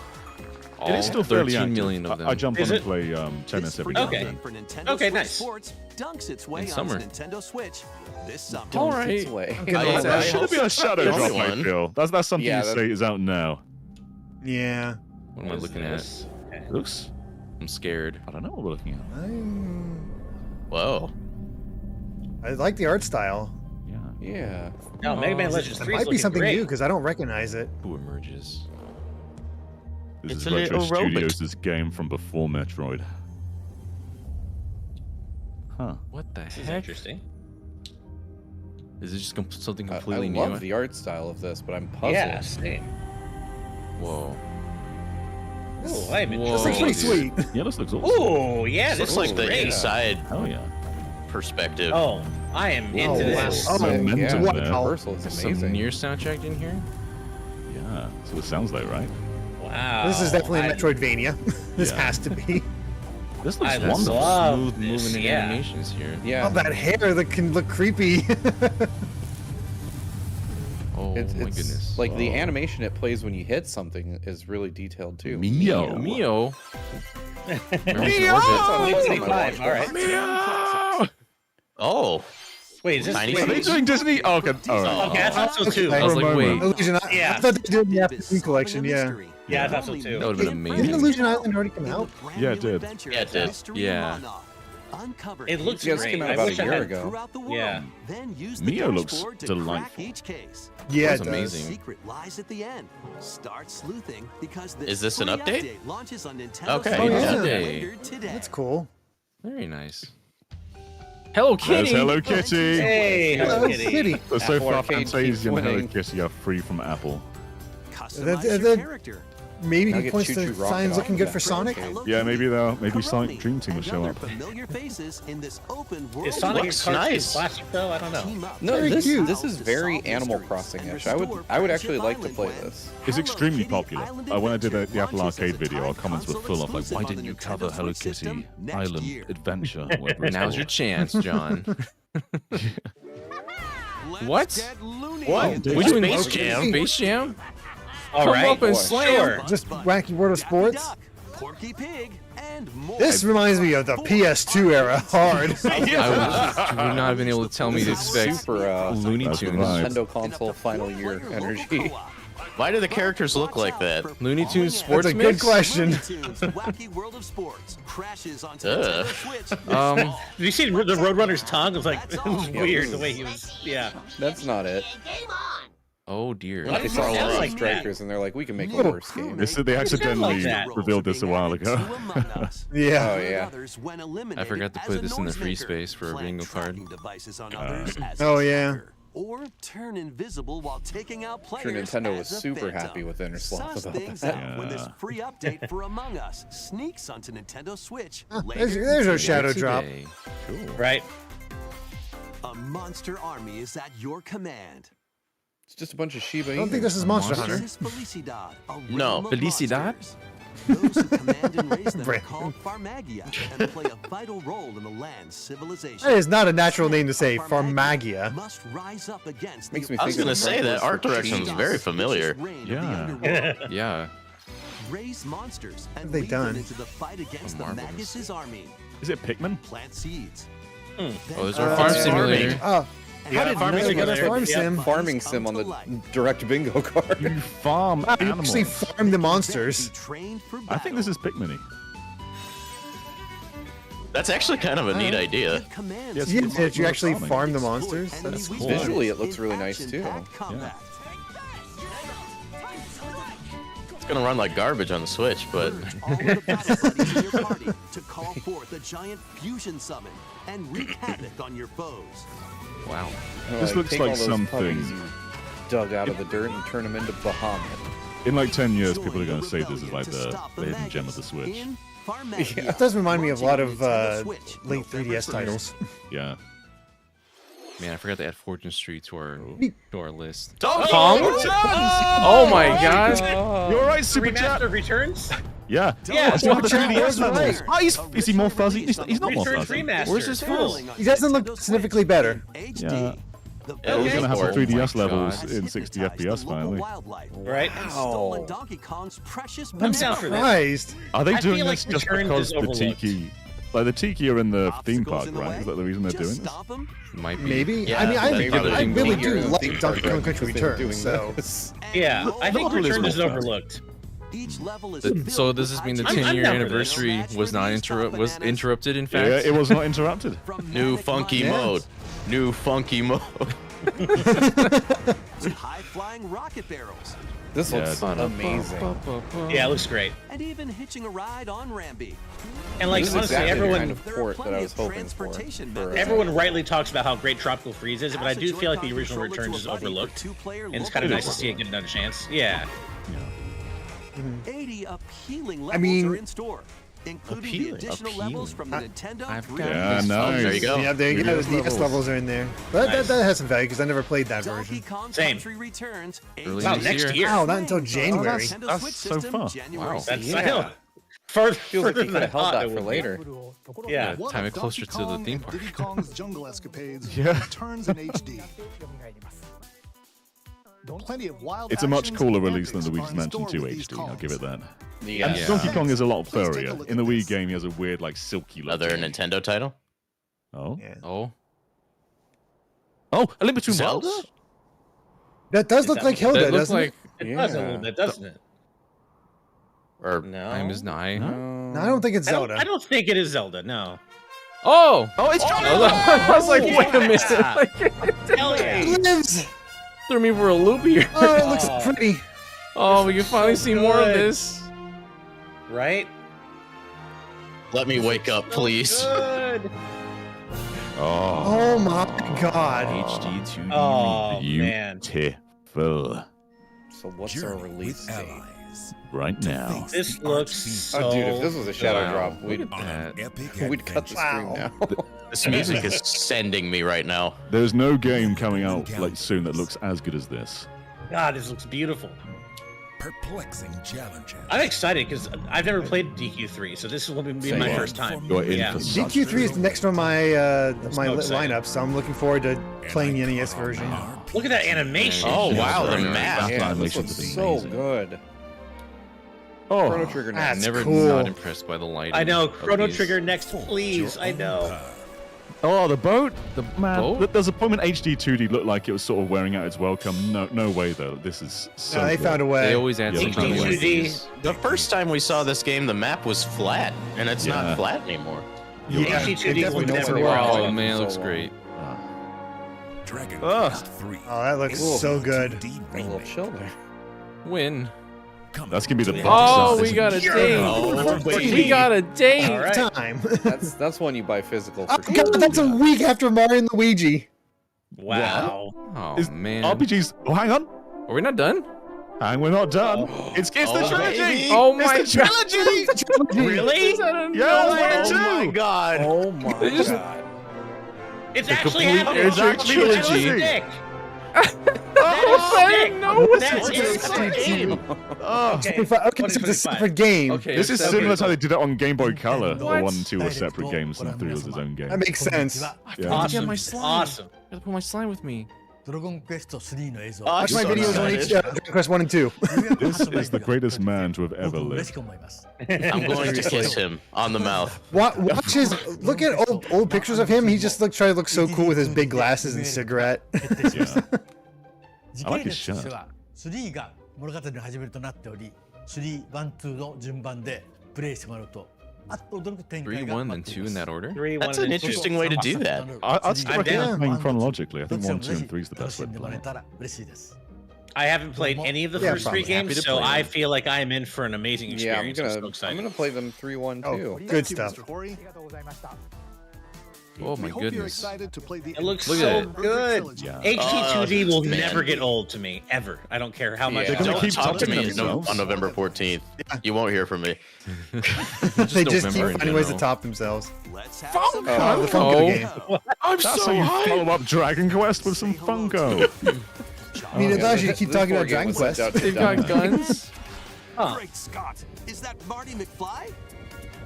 All It is still fairly 13 active. million of them. I jump Is on it? and play tennis This every free now Okay. and game then. for Nintendo Okay, Switch nice. Sports dunks its way In onto summer. Nintendo Switch this summer. All Don't right. say- Way. Okay, I- That I should hope be a shadow that's drop, the I one. feel. That's something Yeah, you say is out now. Yeah. What am I looking at? It looks... I'm scared. I don't know what we're looking at. Whoa. I like the art style. Yeah. Yeah. No, Mega Man Legends It 3 is might be looking something great. new because I don't recognize it. Who emerges? This It's is a Retro little robot. Studios' game from before Metroid. Huh. What the This is heck? interesting. Is it just something I completely new? love the art style of this, but I'm puzzled. Yeah, same. Whoa. Oh, I'm Whoa. This looks pretty sweet. Yeah, this looks awesome. Oh, yeah, This this looks like the great. inside Oh, yeah. perspective. Oh, I am Whoa, into this. wow. Sick, Momentum yeah. there. The reversal is Some amazing. near soundtrack in here? Yeah. So it sounds like, right? Wow. This is definitely I- a Metroidvania. This Yeah. has to be. This looks I wonderful. love Smooth this, moving yeah. animations here. Yeah. Oh, that hair that can look creepy. Oh It's my goodness. like the Whoa. animation it plays when you hit something is really detailed too. Mio. Mio. Mio! 2025, all right. Mio! Oh. Wait, is this... Tiny wait, Are they Face. doing Disney? Oh, okay. All right. Okay, I thought so too. I was For a like, wait. moment. Illusion Yeah. I thought they did the Deep is afternoon solving collection, a yeah. mystery. Yeah, I thought so Only too. That would've been new amazing. Didn't Illusion Island already come out? brand Yeah, it new did. adventure Yeah, it of did. Mystery Yeah. Mana. Uncover It looks Yeah, this great. came out I about wish a I year had- ago. throughout the world. Yeah. Then use the Neo looks dashboard to delightful. crack each case. Yeah, That's it does. amazing. The secret lies at the end. Start sleuthing because this Is this an free update? launches on Nintendo Okay. Switch Oh, yeah. later today. That's cool. Very nice. Hello There's Kitty. Hello Kitty. Hey, Hello Hello, Kitty. Kitty. So Apple far, Arcade Fantasia keeps and Hello winning. Kitty are free from Apple. Customize That- your that- character. Maybe Now he get points Choo to Choo Rocket signs off looking of good that for Sonic. Hello Yeah, maybe Kitty, maybe Sonic Karami, Dream Team will and show other up. familiar faces in this open world. Is Sonic Looks cartoon nice. plastic though? I don't know. Team up. No, Very this cute. this is very Animal Crossing-ish. I would actually like to play this. It's Hello extremely Kitty popular. Island When I did Adventure the Apple launches as Arcade a video, our timed comments were console full of like, exclusive "Why on didn't the you Nintendo cover Hello Switch system Kitty next Island year. Adventure?" whatever it's Now's your called. chance, John. Let's What? get loony. What? Dude, We Which doing Space Jam? Jam? Space Jam? All Come right. up and Boy. slam. Sure. Just wacky World of Daffy Sports. Duck, Porky Pig, and more. This reminds me of the PS2 era hard. I would not have been able to tell me to expect Super Looney That's Tunes. right. Nintendo console final year energy. Why do the characters look like that? Looney Tunes That's sports a good mix? question. Looney Tunes, Wacky World of Sports crashes onto Ugh. Nintendo Switch. Um, Did you see the Roadrunner's tongue? It was like That's it was all. weird the way he was. Yeah. That's not it. Oh dear. What They is saw a it lot of like that? strikers and they're like, we can make a Little worse game. They accidentally that. revealed this a while ago. Yeah. Oh, yeah. I forgot to put this in the free space for a bingo card. Oh, yeah. Or turn invisible while taking out players. Sure, Nintendo was as a super phantom. happy with Intersloth Suss about things that. out when this Yeah. free update for Among Us sneaks onto Nintendo Switch There's later. there's our today. shadow drop. Today. Cool. Right. A monster army is at your command. It's just a bunch of Shiba I don't think Inus. this is Monster Monster? Hunter. This is Felicidad, a No. realm of Felicidad? monsters. Those who command and raise them are Brand. called Farmagia and play a vital role in the land's civilization. That is not a natural name to say, Farmagia. Must rise up against Makes the me I was think gonna of say that art Marvelous direction is Cheese. very familiar. reign of the Yeah. underworld. Yeah. Raise monsters and have they lead them done? into the fight against the Marvelous. Magus' army. Is it Pikmin? Plant seeds. Hmm. Oh, there's our farm yeah. simulator. Oh, Yeah, how did Farming Farm Simulator. Farm Yeah. Sim Farming sim on the direct bingo card. You farm I animals. actually farm the monsters? Be trained for I think this is Pikmin-y. That's actually kind of a neat idea. Yes, Yeah, it's did you more actually farming. farm the monsters? That's cool. Visually, it looks really nice, too. It's gonna run like garbage on the Switch, but All of the battle buddies in your party to call forth a giant fusion summon and wreak havoc on your foes. Wow. This looks take like all those something- puppies you dug out of the dirt and turn them into Bahamut. In like 10 years, people are Join going to say this is rebellion like to the stop hidden gem of the Magus Switch. in Farmagia. It does remind me of a lot of Nintendo Switch, late November 3DS 1st. titles. Yeah. Man, I forgot to add Fortune Street to our list. Oh my gosh. You're right, Super Chat. Remaster returns. Yeah. Yeah, It's one of the Super Chat 3DS was levels. right. Oh, is he more fuzzy? He's not more Returns fuzzy. remaster. Where's his phone? He doesn't look significantly better. Yeah. The Yeah, We're Okay. going to have the Oh 3DS my levels God. in 60 FPS finally. Right. And stolen Donkey Kong's precious I'm banana. down for that. Surprised. Are they I doing feel this like just Returns because is the overlooked. Tiki... Like, the Tiki are in the theme Obstacles park, in the right? way? Is that the reason they're Just doing this? stop 'em. Might be. Maybe. Yeah, I mean, I, that's probably I the really thing. do Theme like park Donkey Kong right Country because they're Returns, doing so... this. Yeah, roll I think Double is Returns is more fun. overlooked. Each level is So filled does with this mean the high-tech 10-year down for this. anniversary was not was interrupted? In fact, Yeah, it was not interrupted. From new manic funky Yeah. mode. New funky mode. to high-flying rocket barrels, This Yeah, looks it's- amazing. Yeah, it looks great. and even hitching a ride on Rambi. And like This is honestly, exactly the everyone kind of There are port that I plenty was of hoping for. transportation for, methods. everyone rightly talks about how great Tropical Freeze is, but I Pass do a feel like the Joy-Con original controller to Returns a is buddy for overlooked, two-player and it's local kind of nice to co-op. see it get another chance. Yeah. 80 appealing levels I mean- are in store, including the Appealing? additional levels from the Nintendo I've 3DS. got Yeah, this. nice. there you go. Yeah, there you go. The DS levels are in there. But Nice. that has some value because I never played that Donkey version. Kong Same. Country returns Early Wow, this next year. year. Wow, not until January. Nintendo That's Switch so system, far. January Wow. 6th. That's Yeah. I know. Further, Feels like further you than could I have held thought that it for would be. later. Yeah. Time it closer to the theme park. Diddy Kong's Jungle Escapades Yeah. returns in HD. Plenty of wild It's a much actions cooler and release than antics Luigi's are in Mansion store 2 with these HD, I'll Kongs. give it that. Yeah. And Yeah. Donkey Kong is a lot Please take a furrier. look In the at Wii this. game, he has a weird, like, silky look. Another Nintendo title? Oh. Yeah. Oh, Oh, a Link Between Zelda? Worlds? That does Is look that like what- Hilda, that looks doesn't like It does a little Yeah. bit, doesn't it? Or No. time is nigh. it? No, I don't think it's I Zelda. don't think it is Zelda. No. Oh! Oh, it's I was like, wait a minute. Like, Hell yeah. He lives. threw me for a loop here. Oh, it looks pretty. Oh, we can finally see more of good. this. Right? Let me wake up, please. Good. Oh my god. HD 2D. Oh, man. Beautiful. So what's our release date? Right now. This looks so... Oh, dude, if this was a shadow Wow. drop, Look at that. we'd cut the stream now. This music is sending me right now. There's no game coming out like soon that looks as good as this. God, this looks beautiful. Perplexing challenges. I'm excited because I've never played DQ3, so this will be Same my here. first time. You're in Yeah. for such DQ3 is next on my so excited. lineup, so I'm looking forward to playing the NES version. Look at that animation. Oh, wow, the Right, right, map. right. Yeah, this animations looks are so amazing. good. Oh, Chrono Trigger now. That's Never cool. not impressed by the lighting. I know. of Chrono these. Trigger next, please. I know. oh, the boat. The man. Boat? There's a point when HD 2D looked like it was sort of wearing out its welcome. No way though. This is so. No, they good. found a way. They always add Yeah, some kind of HD. ways. The first time we saw this game, the map was flat, and it's Yeah. not flat anymore. Yeah, it HD2D will definitely never doesn't work. work. Oh man, it looks great. Dragon Ugh. Quest 3. Oh, that looks Cool. so good. A little chill there. Win. That's gonna be the box Oh, art, we isn't got it? a date. Oh, We got a date. All right. Time. That's one you buy physical Oh for god, that's a week after Mario and Luigi. Wow. Oh Is man. RPGs. Oh, hang on. Are we not done? And we're not done. It's the Oh, trilogy. baby. Oh my It's the trilogy. Really? Is that a Yeah, no one and Oh two. my god. Oh my They just- god. It's The actually complete happening. Metroid That's trilogy. sick. Oh, I didn't know what That's this was. sick. Oh, Okay, Okay, so it's a 2025. separate game. Okay, this is it's similar okay. to how they did it on Game Boy Color. What? Or 1 and 2 were separate games, and 3 was its own game. That makes sense. I forgot to get Awesome. my slime. Awesome. I gotta put my slime with me. ドラゴンクエスト3の映像 Watch my so videos on excited. each Dragon Quest 1 and 2. This is the greatest man to have ever 僕も嬉し lived. く思います I'm going to kiss him on the mouth. Watch his. Look at old pictures of him. He just try to look so cool with his big glasses and cigarette. 決定しました 時 I like 系 his 列としては3が物語の始めとなっており3、1、2の順番でプレイしてもらうとあっと驚く展 3, 開が 1, 待 and ってい 2 in ます that order. 3, That's 1, an and 2. interesting way to do that. I'd still I'm recommend down. playing chronologically. I ど think ちら 1, も 2, ぜ and ひ 3 is the 楽 best し way ん to でもら play. えたら嬉しいです I haven't played any of the Yeah, first 3 probably. Happy games, to so play I them. feel like I'm in for an amazing Yeah, experience. I'm so I'm excited. gonna play them 3-1 Oh, too. good stuff. Mr. Hori. Oh my We hope you're goodness. excited to play the It looks Look so at it. good. Yeah. HD2D Oh, will man. never get old to me, ever. I don't care how much. Yeah. I They're gonna don't keep Talk to topping me themselves. on November 14th. You won't hear from me. They just keep November in finding ways to general. top themselves. Let's have some Oh, the fun. Funko Oh. game. I'm That's how you follow up Dragon Quest with some Funko. I mean, it allows you to This- keep this talking board about game Dragon was sent Quest. out to They've dumb got men. guns. Great Scott! Is that Marty McFly?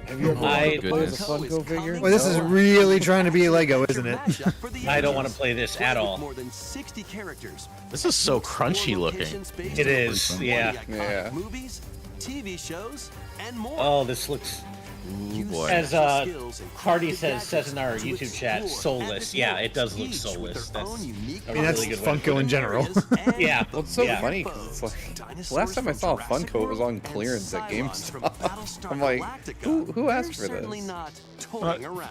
Have you ever Oh, wanted to play goodness. the Funko figure? Well, this is really trying to be Lego, isn't it? I don't want to play this at all. More than 60 characters. This is so crunchy looking. It is, yeah. Yeah. Movies, TV shows, and more. Oh, this looks, Ooh, boy. as Hardy says in our YouTube chat, soulless. Yeah, it does look soulless. That's I mean, that's really good way to Funko in general. Yeah. Well, it's so Yeah. funny 'cause it's like last time I saw a Funko, it was on clearance at GameStop. I'm like, who asked for this?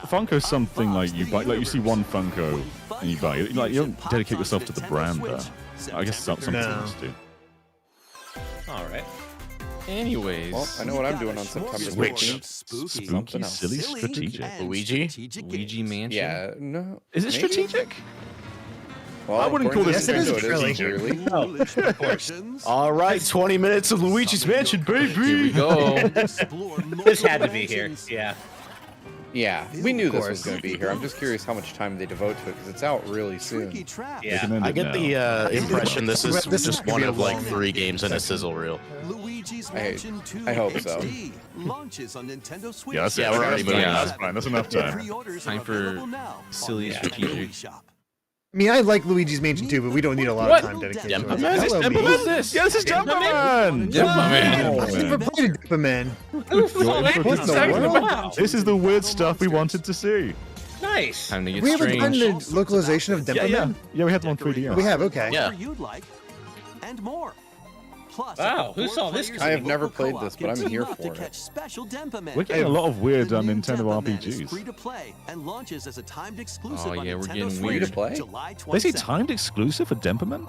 Funko's something like you buy, like you see one Funko and you buy it. Like you don't dedicate yourself to the brand though. I guess some No. things do. All right. Anyways. Well, I know what I'm doing on September Switch. 15th. Spooky, Something else. silly, strategic. Luigi? Luigi Mansion. Yeah, no. Is it maybe? strategic? Well, I wouldn't call according to this Nintendo, strategic. it is really. All right, 20 minutes of Luigi's Mansion, baby. Here we go. This had to be here. Yeah. Yeah, we knew this was course. going to be here. I'm just curious how much time they devote to it because it's out really soon. Tricky trap. Yeah. Recommend I it get now. the impression this is This is just gonna one be a of like long 3 games in a sizzle reel. Luigi's Hey, Mansion 2 I hope so. HD launches on Nintendo Switch. Yeah, that's Yeah, it. we're already That's moving fine. on. That's fine. That's enough time. Pre-orders Time are for available now on silly the strategic. Wii Shop. I mean, I like Luigi's Mansion too, but we don't need a lot What? of time dedicated Denpa to it. Men? Hello, What me. is this? Yeah, this is Denpa Man. Denpa Man. I've never played a Denpa Man. What What the world? Wow. This is the weird stuff we wanted to see. Nice. Time to get We haven't strange. done the localization of Denpa Yeah, yeah. Man? Yeah, we had them on 3DS. We have, okay. Yeah. Whatever you'd like, and more. Plus, Wow, who four saw this players I have in never local played co-op this, but can I'm team here up to for it. catch special Denpa Men. We're getting a lot of weird The new Nintendo Denpa Men is RPGs. free to play and launches as a timed exclusive Oh, on yeah, we're Nintendo getting Switch weird. Free to play? July They say 27th. timed exclusive for Denpa Men?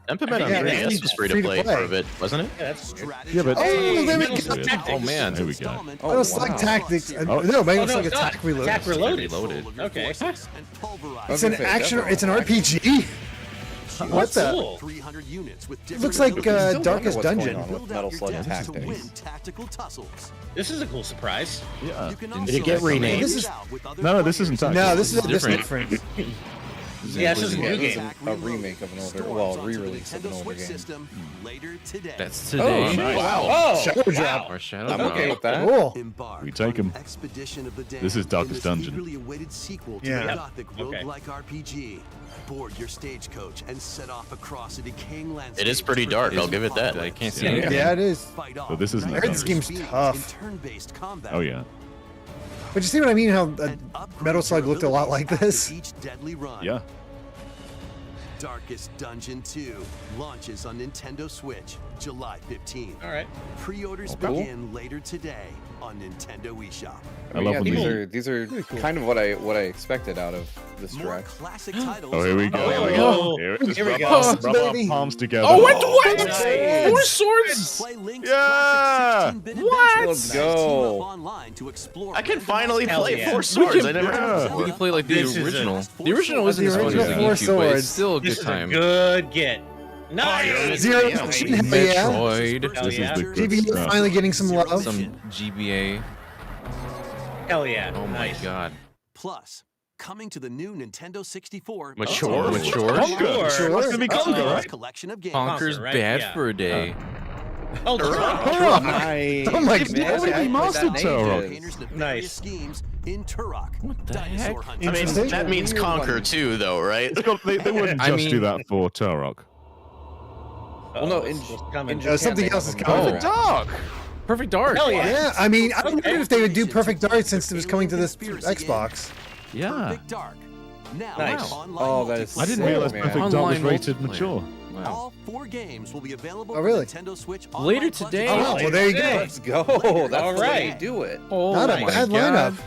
Denpa Men on Yeah, 3DS it's was free to free to play play. for a bit, wasn't it? Yeah, that's weird. Strategy Yeah, but Oh, there we Metal go. Slug Tactics Oh, man. There we go. installment Oh, Metal wow. Slug Tactics. Oh. No, Metal Oh, no, Slug it's not. Attack Reloaded. Attack Reloaded. Reloaded. Okay. and pulverize. It's an Okay, action. definitely It's an action. RPG. What the? Cool. 300 units with It looks like different abilities. Still Darkest wonder what's Dungeon. going on with Build out Metal your Slug decks to Tactics. win tactical tussles. This is a cool surprise. Yeah. You can Did also it get renamed? This is- out with other No, this players. isn't Tactics. No, this is Different. different. Yeah, this is a Yeah, new this is game. a remake of an older, Storms well, onto the re-release of an Nintendo older Switch game. system later today. That's Oh, today. nice. Oh, Shadow wow. Drop. Or Shadow I'm Drop. okay with that. Cool. Embark We take on 'em. an expedition of the damned This is Darkest in this Dungeon. eagerly awaited sequel to Yeah. the gothic Okay. roguelike RPG. Board your stagecoach and set off across a decaying landscape. It is pretty dark, I'll give it that. I can't see Yeah. anything. Yeah, it is. Fight off So this isn't nightmare This game's speeds tough. in turn-based combat. Oh, yeah. But you see what I mean? How And upgrade Metal Slug your looked a lot like abilities this. after each deadly run. Yeah. Darkest Dungeon 2 launches on Nintendo Switch July 15th. All right. Pre-orders Oh, cool. begin later today on Nintendo eShop. I love when these are kind of what I expected out of this More direct. classic titles. Oh, here we on go. here we Monday. go. Here it is. Here we Rub go. our- rub our Baby. palms together. Oh, what? Nice. Four swords? Play Link's Yeah. classic 16-bit What? adventure. Let's Team up go. online to explore I can randomized finally Hell play yeah. Four Swords. I never Yeah. have. We can play like the This is a- original. The original isn't The as fun as the original Four GameCube, but Swords. it's still a This good is time. a good get. Nice. Zero Yeah. Mission, hell yeah. Metroid, Hell This yeah. is the good GBA stuff. finally getting some love. some GBA. Hell yeah. Oh my Nice. god. Plus, coming to the new Nintendo 64. Mature. Mature. Conquer. Sure. It's gonna be Conquer, Uh-oh. right? Collection of games. Conker's right? bad Yeah. for a day. Oh, Turok. Nice. Oh my Man, God. I haven't played Mastered that in Turok. ages. Painters' nefarious Nice. schemes in Turok. What the Dinosaur heck? Hunter. I mean, Interesting. that means Weird Conquer one. too, though, right? It's got- They wouldn't I just do mean- that for Turok. Well, no, in coming. Japan, something they else have is a coming. Motor Dark. Perfect Dark. Hell yeah. Yeah, I mean, I Okay. wondered if they would do Perfect Dark since it was Alien coming to this conspiracy Xbox. Yeah. Perfect Dark. Now, Nice. online Oh, that is multiplayer. I didn't sick, realize man. Perfect Dark was Online rated multiplayer. mature. Wow. All 4 games will be available Oh, really? for Nintendo Switch Later online plus today. Oh, digital. well, there you go. Let's go. That's All the way right. you do it. Oh Not a my bad god. lineup.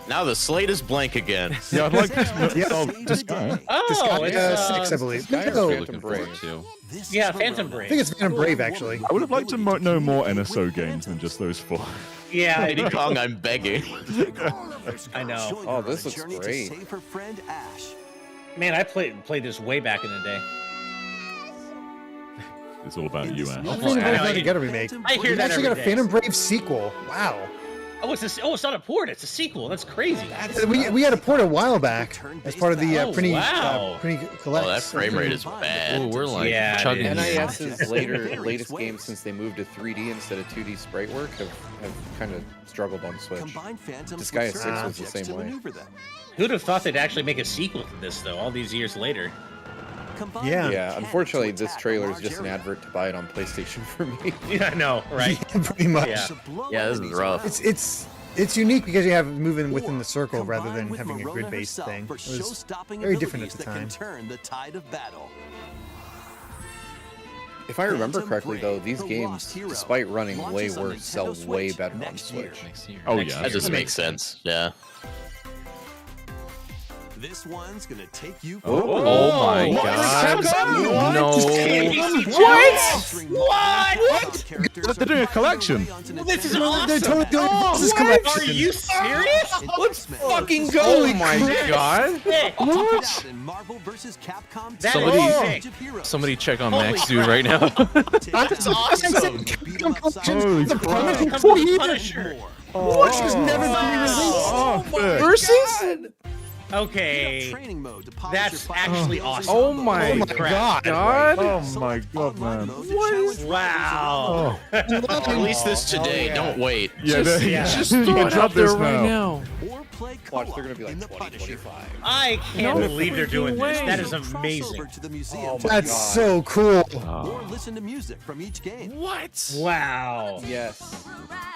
Now the slate is blank again. Yeah, I'd like to. Yeah. Oh, Save just the day. Oh, Disgaea it's, 6, I believe. Disgaea No, or I Phantom Looking forward Brave? to. This Yeah, is Phantom Verona. Brave. think it's Phantom Brave, actually. I would have liked to know more NSO games than just those 4. Yeah, Diddy Kong, I'm begging. I know. Join Oh, her this on a looks journey to great. save her friend Ash. Man, I played this way back in the day. It's all about you, Ash. Phantom I Brave know, had to you- get a remake. I hear We that actually got a every day. Phantom Brave sequel. Wow. Oh, it's not a port. It's a sequel. That's crazy. We had a port a while back as part of the Oh, Prinny wow. Collect. Oh, that frame rate is bad. Oh, we're like Yeah, chugging. it is. here. NIS's latest games since they moved to 3D instead of 2D sprite work have kind of struggled on Switch. Combine phantoms Disgaea with 6 certain was the objects same to way. maneuver them. Who'd have thought they'd actually make a sequel to this though? All these years later. Combine Yeah. the Yeah, cannon unfortunately, to this attack a trailer is large just an area. advert to buy it on PlayStation for me. Yeah, I know, right? Pretty much. Yeah. To blow Yeah, this is enemies rough. around. It's unique because you have moving within Or the circle rather combine than with having a Verona grid-based herself thing. for It was show-stopping very different at abilities the that time. can turn the tide of battle. If I remember Phantom correctly, though, Brave, these the games, Lost Hero, despite running way launches on worse, sell Nintendo way Switch better on next year. Switch. Next year. Oh, Next yeah. year. That just makes sense. Yeah. This one's gonna take you. Oh my What? god. Capcom? No. What? They're doing a collection. This is They're awesome. totally doing Oh, this what? collection. Are you serious? Let's fucking go! Oh my god. What? Marvel vs. Capcom. That Somebody- is sick. Somebody check on Holy Max Dude crap. right now. That's awesome. Holy The crap. Punisher Come for on, years. Punisher. Which was never been released. Oh, fuck. Versus? Okay. That's actually awesome. Oh my crap. god. Oh my god, man. Wow. Release this today. Don't wait. Yeah, Just you throw can it drop out there this right now. now. Watch, they're gonna be like 2025. I can't No believe they're doing this. freaking That way. is amazing. Oh my That's God. so cool. Or listen to music from each game. What? Wow. Yes.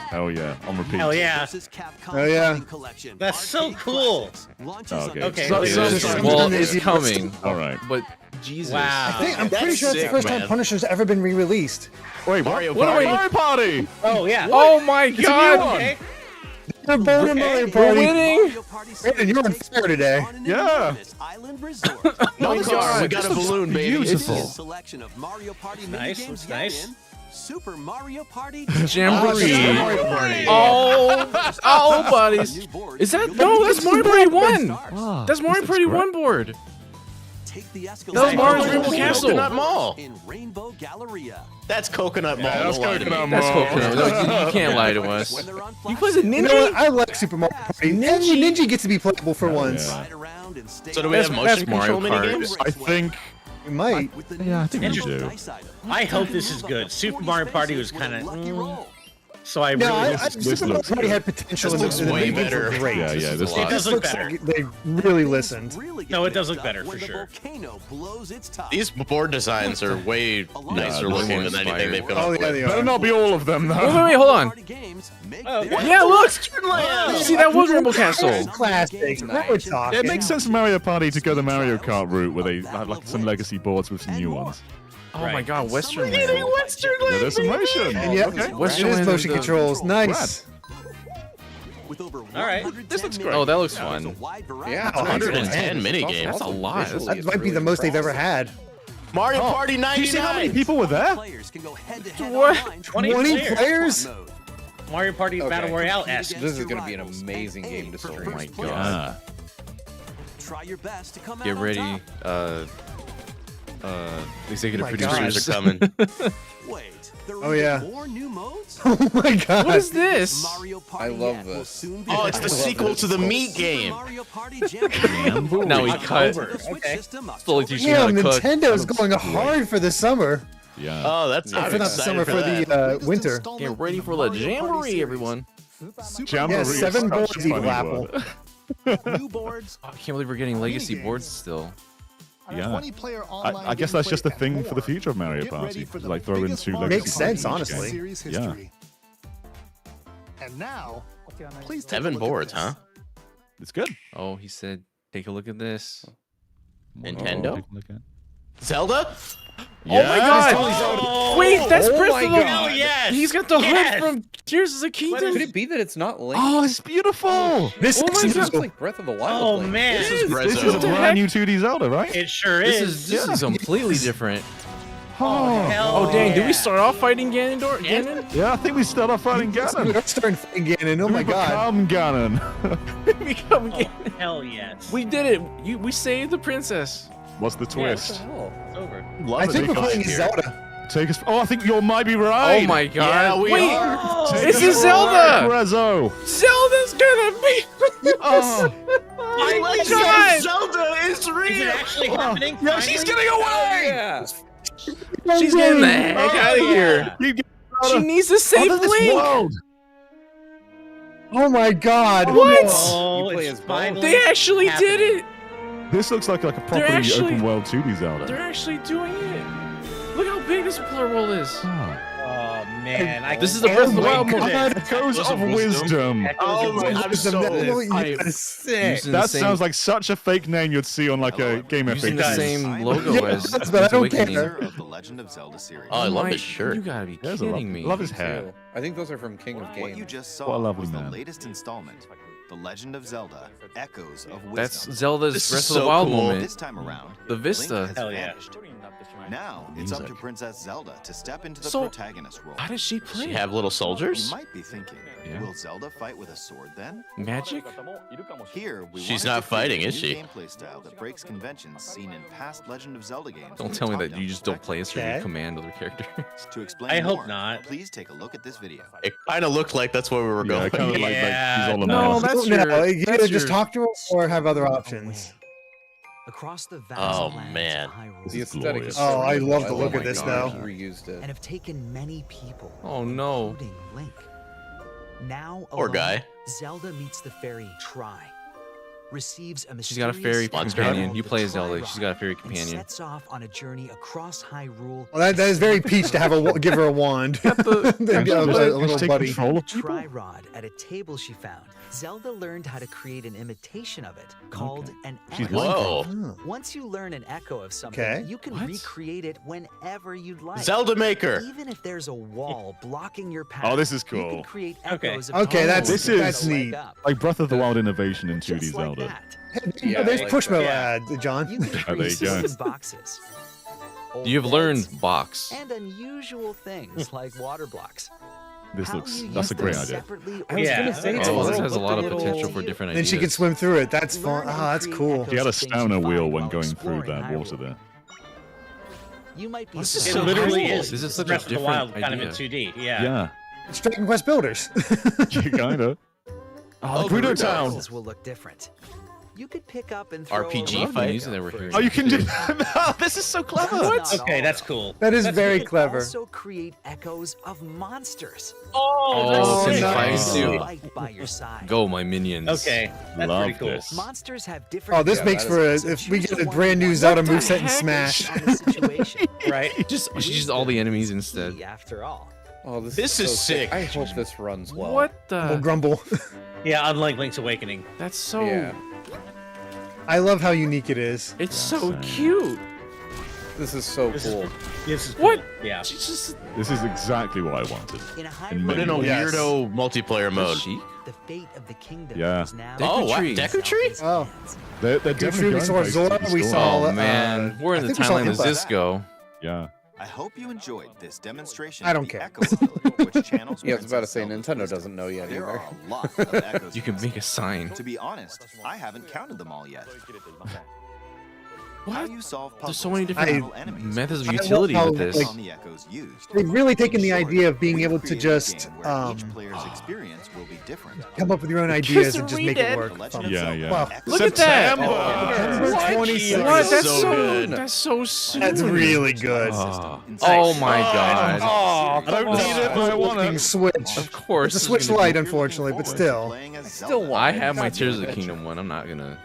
Hell yeah, on repeat. Hell yeah. Versus Capcom Oh, yeah. Fighting Collection. That's so Arcade cool. Classics. Launches Okay. on Okay. Nintendo It So- is- so- Switch. well, so- it's coming. All right. But Jesus. Wow. I'm pretty That's sure that's the sick, first time man. Punisher's ever been re-released. Wait, Mario what? Party. Mario Party! Oh yeah. Oh my a new god. one. Okay. The Boulder Mario We're Party. winning. Brandon, you're on fire today. Yeah. No my car. God, We got a this looks balloon, baby. beautiful. Selection of Mario Party Nice, minigames looks yet nice. in Super Mario Party Jamboree. Mario Party. Oh, buddies. Is that no? That's Mario Party 1. Wow, That's Mario this Party looks 1 board. Take the That's Mario's Rainbow Coconut Castle. Mall. in Rainbow Galleria. That's Coconut Mall. Yeah, that's Don't lie to me. Coconut That's Mall. Coconut. No, you can't lie to us. When they're on You flash play the sale, You know what? Ninja? I like Super Mario Party. Ninja gets to be playable for once. Yeah. ride around and stay So do we That's- have that's motion Mario control Kart. minigames? I think. We might. with the Yeah, I think we Nintendo do. dice item. I hope this is good. Super Mario Party was kind of. Lucky roll. So I No, really. Super Mario looks Party good. had potential. This and looks way minigames were better. Great. Yeah, yeah. This a lot. It does look better. Like they really listened. Really No, it get does look mixed better, up for when the sure. volcano blows its top. These board designs are way nicer they're looking more than anything inspired. they've come Oh, up yeah, with. they Better are. not be all of them, Wait, though. wait, wait, hold on. Party games make Oh, their Yeah, look. Wow. See, that was Rainbow Castle. Classic. Now we're talking. It makes sense for Mario Party to go the Mario Kart route, where they have like some legacy boards with some new ones. Oh my god, Western Land. Land. Yeah, there's some motion. And yeah, Okay. Western it is Land motion and the- controls. Nice. With over right. 110 This looks great. Oh, that looks there's a fun. wide variety Yeah, of 110 minigames. That's a lot. Visually, That it's might be really the most they've ever impressive. had. Mario Party Do you see how many 99. people were there? Players can go head-to-head What? online 20 20 players. players? mode. Mario Party Okay. Battle Royale-esque. This is going to be an amazing game to for stream. first Oh my place. God. Try your best to come Get out on ready. top. Executive Oh my producers Producers are coming. Wait, there Oh, are yeah. more new modes? Oh my god. What is this? Mario Party I love Net will this. soon be Oh, it's the available. sequel to the meat Super game. Mario Party Jamboree. Now we cut. October. The Switch Okay. system, Slowly October teaching you how Damn, to cook. Nintendo is going hard for the summer. Yeah. Oh, that's Yeah, I'm For not the excited summer, for that. the winter. Get ready for the jamboree, everyone. Jamboree Yeah, is 7 such a boards funny equal apple. word. New boards. Oh, I can't believe we're getting legacy boards still. Yeah. I guess that's just a thing for the future of Mario Party. Like throw in 2 legacy Makes sense, parts each honestly. game. Yeah. And now, please take 7 a look at boards, this. huh? It's good. Oh, he said, take a look at this. Nintendo? Take a look at. Zelda? Oh my god! Oh, Wait, that's Oh Breath my of the God. yes! He's got the Yes! hood from Tears of the Kingdom. Could it be that it's not Link? Oh, it's beautiful. This Oh my is God. It's like Breath of the Wild. Oh Link. man, This is This is a Brezzo. the heck? brand new 2D Zelda, right? it sure This is. is completely different. Hell Oh dang, did we yeah. start off fighting Ganondorf? Ganon? Yeah, I think we start off fighting Ganon. We're starting fighting Ganon. Oh my We god. become Ganon. Become Oh, Ganon. hell yes. We did it. We saved the princess. What's the Yeah, what the twist? hell? It's over. I think we're playing here. Zelda. Take us. Oh, I think you might be right. Oh my god. Yeah, we Wait, are. Take this us is Zelda. Brezzo. Zelda's gonna be. Oh. Oh my Legend god. of Zelda is real. Is it actually happening? Yeah, she's finally? getting away. Yeah. She's getting the heck out of here. You get She needs to save out of this Link. world. Oh my god. What? Oh, You play it's as finally They actually happening. did it. This looks like a properly actually- open world 2D Zelda. They're actually doing it. Look how big this player world is. Oh. Oh man, I This is the Breath of the my Wild God. moment. Echoes Echoes of of wisdom. Oh my, I'm so Yes, sick. Using the That same- sounds like such a fake name you'd see on like a game using the FAQ. same logo Yeah, as but I don't Awakening. care. of the Legend of Zelda series. Oh, I love My- his shirt. You gotta be Yes, I kidding me. love his hair. Too. I think those are from King of What you Games. just What a saw lovely was the man. latest installment, The Legend of Zelda: Echoes of Wisdom. That's Zelda's This is Breath of the so Wild cool. moment. This time around, The Vista. Link has Hell yeah. vanished. Now it's up to Music. Princess Zelda to step into the So, protagonist role. How does she Does play? she have little You soldiers? might be thinking, Yeah. will Zelda fight with a sword then? Magic? Here, we She's wanted not to create fighting, a is new she? Gameplay style that breaks conventions seen in past Legend of Zelda games. Don't with tell me a that top-down you just don't play as her, you Okay. command other characters. To explain I hope more, not. Please take a look at this video. It kind of looked like that's where we were Yeah, going. kind of like Yeah, she's all no, about. that's No, your- you that's either just your- talk to her or have other options. Across the vast Oh, lands man. of Hyrule, The aesthetic is glorious. so Oh, I beautiful. love the love look how of this they now. Reused it. and have taken many people, Oh no. including Link. Now, Poor alone, guy. Zelda meets the fairy Tri. receives a She's got a mysterious fairy signal companion. called You the play as Zelda. Tri She's got a Rod fairy and companion. sets off on a journey across Hyrule. Well, that is very Peach to have give her a wand. And a she little take buddy. control of The people? Tri-Rod at a table she found. Zelda learned how to create an imitation of it called an She's echo. Whoa. Oh. Once you learn an echo of something, Okay. you can What? recreate it whenever you'd like. Zelda Maker. Even if there's a wall blocking your path. Oh, this is You cool. can create Okay. echoes of Okay, tunnels This and is a leg neat. up. Like Breath of the Wild innovation in 2D Just like Zelda. that. Yeah, There's like Pushmo, that. John. You can there create you go. wooden boxes. old You've beds, learned box. and unusual things like water blocks. This How looks, you that's a use great them idea. separately I or was Yeah. gonna say, it's Oh, this little- has a lot of little- potential for different Then ideas. she can swim through it. That's fun. Learn and Oh, that's create cool. echoes She had a of things stamina you wheel find when while going through exploring that water Hyrule. there. You might be This is It so literally cool. is. This is such a Breath of the different Wild kind of in idea. 2D. Yeah. Yeah, It's Dragon Quest Builders. kinda. Oh, Oh, Bruno Gerudo. Town. This will look different. You could pick up and throw RPG a fight. rope Using that we're for hearing. Oh, you can do Yeah. that. This is so clever. That's not Okay, all, that's though. cool. That is That's very You can clever. also create echoes of monsters. Oh, that's Oh, sick. nice. Dude. Right by your side. Go, my minions. Okay, that's Love pretty cool. this. Monsters have different. Oh, this Yeah, makes that for is- if we get a brand new Zelda moveset in Smash. On the situation. Right? Just all the enemies instead. After all. Oh, this This is so sick. I hope this runs well. What We'll the? grumble. Yeah, unlike Link's Awakening. That's so. Yeah, I love how unique it is. It's so cute. this is so This is- cool. This is What? cool. Yeah. She's just This is exactly what I wanted. In a In But in a many- Yes. weirdo multiplayer mode. Sheik. the fate of the kingdom Yeah. is now. Oh, wow. Tree. Deku Tree? Oh. They're Tree, definitely we going saw places Zora, with the we story. saw- Oh man, we're in I the think we saw timeline of Impa. Zisco. Yeah. I hope you enjoyed this demonstration. I don't of the care. Echo ability, which channels Yeah, I was about to Princess say Zelda's Nintendo wisdom. doesn't know yet There either. are a lot of echoes. You can make a sign. To be honest, I haven't counted them all yet. What? How you solve There's so puzzles many and different battle enemies methods of I love utility how, with this. like, on the echoes used. They've really taken the In short, idea of being we able to created a just game where each player's experience will be different. come up with your own ideas and just make it work. The Legend of Yeah, Zelda yeah. Wow. Echoes Look of at that! Zelda. September What? 26th. What? That's So so good. That's so soon. That's really good. Oh my god. Oh, I don't need it, but I want Looking it. Switch. Of course. It's a it's Switch gonna Lite, be- unfortunately, but still. Playing as still Zelda. want I have my Goddamn Tears of the adventure. Kingdom one. I'm not gonna.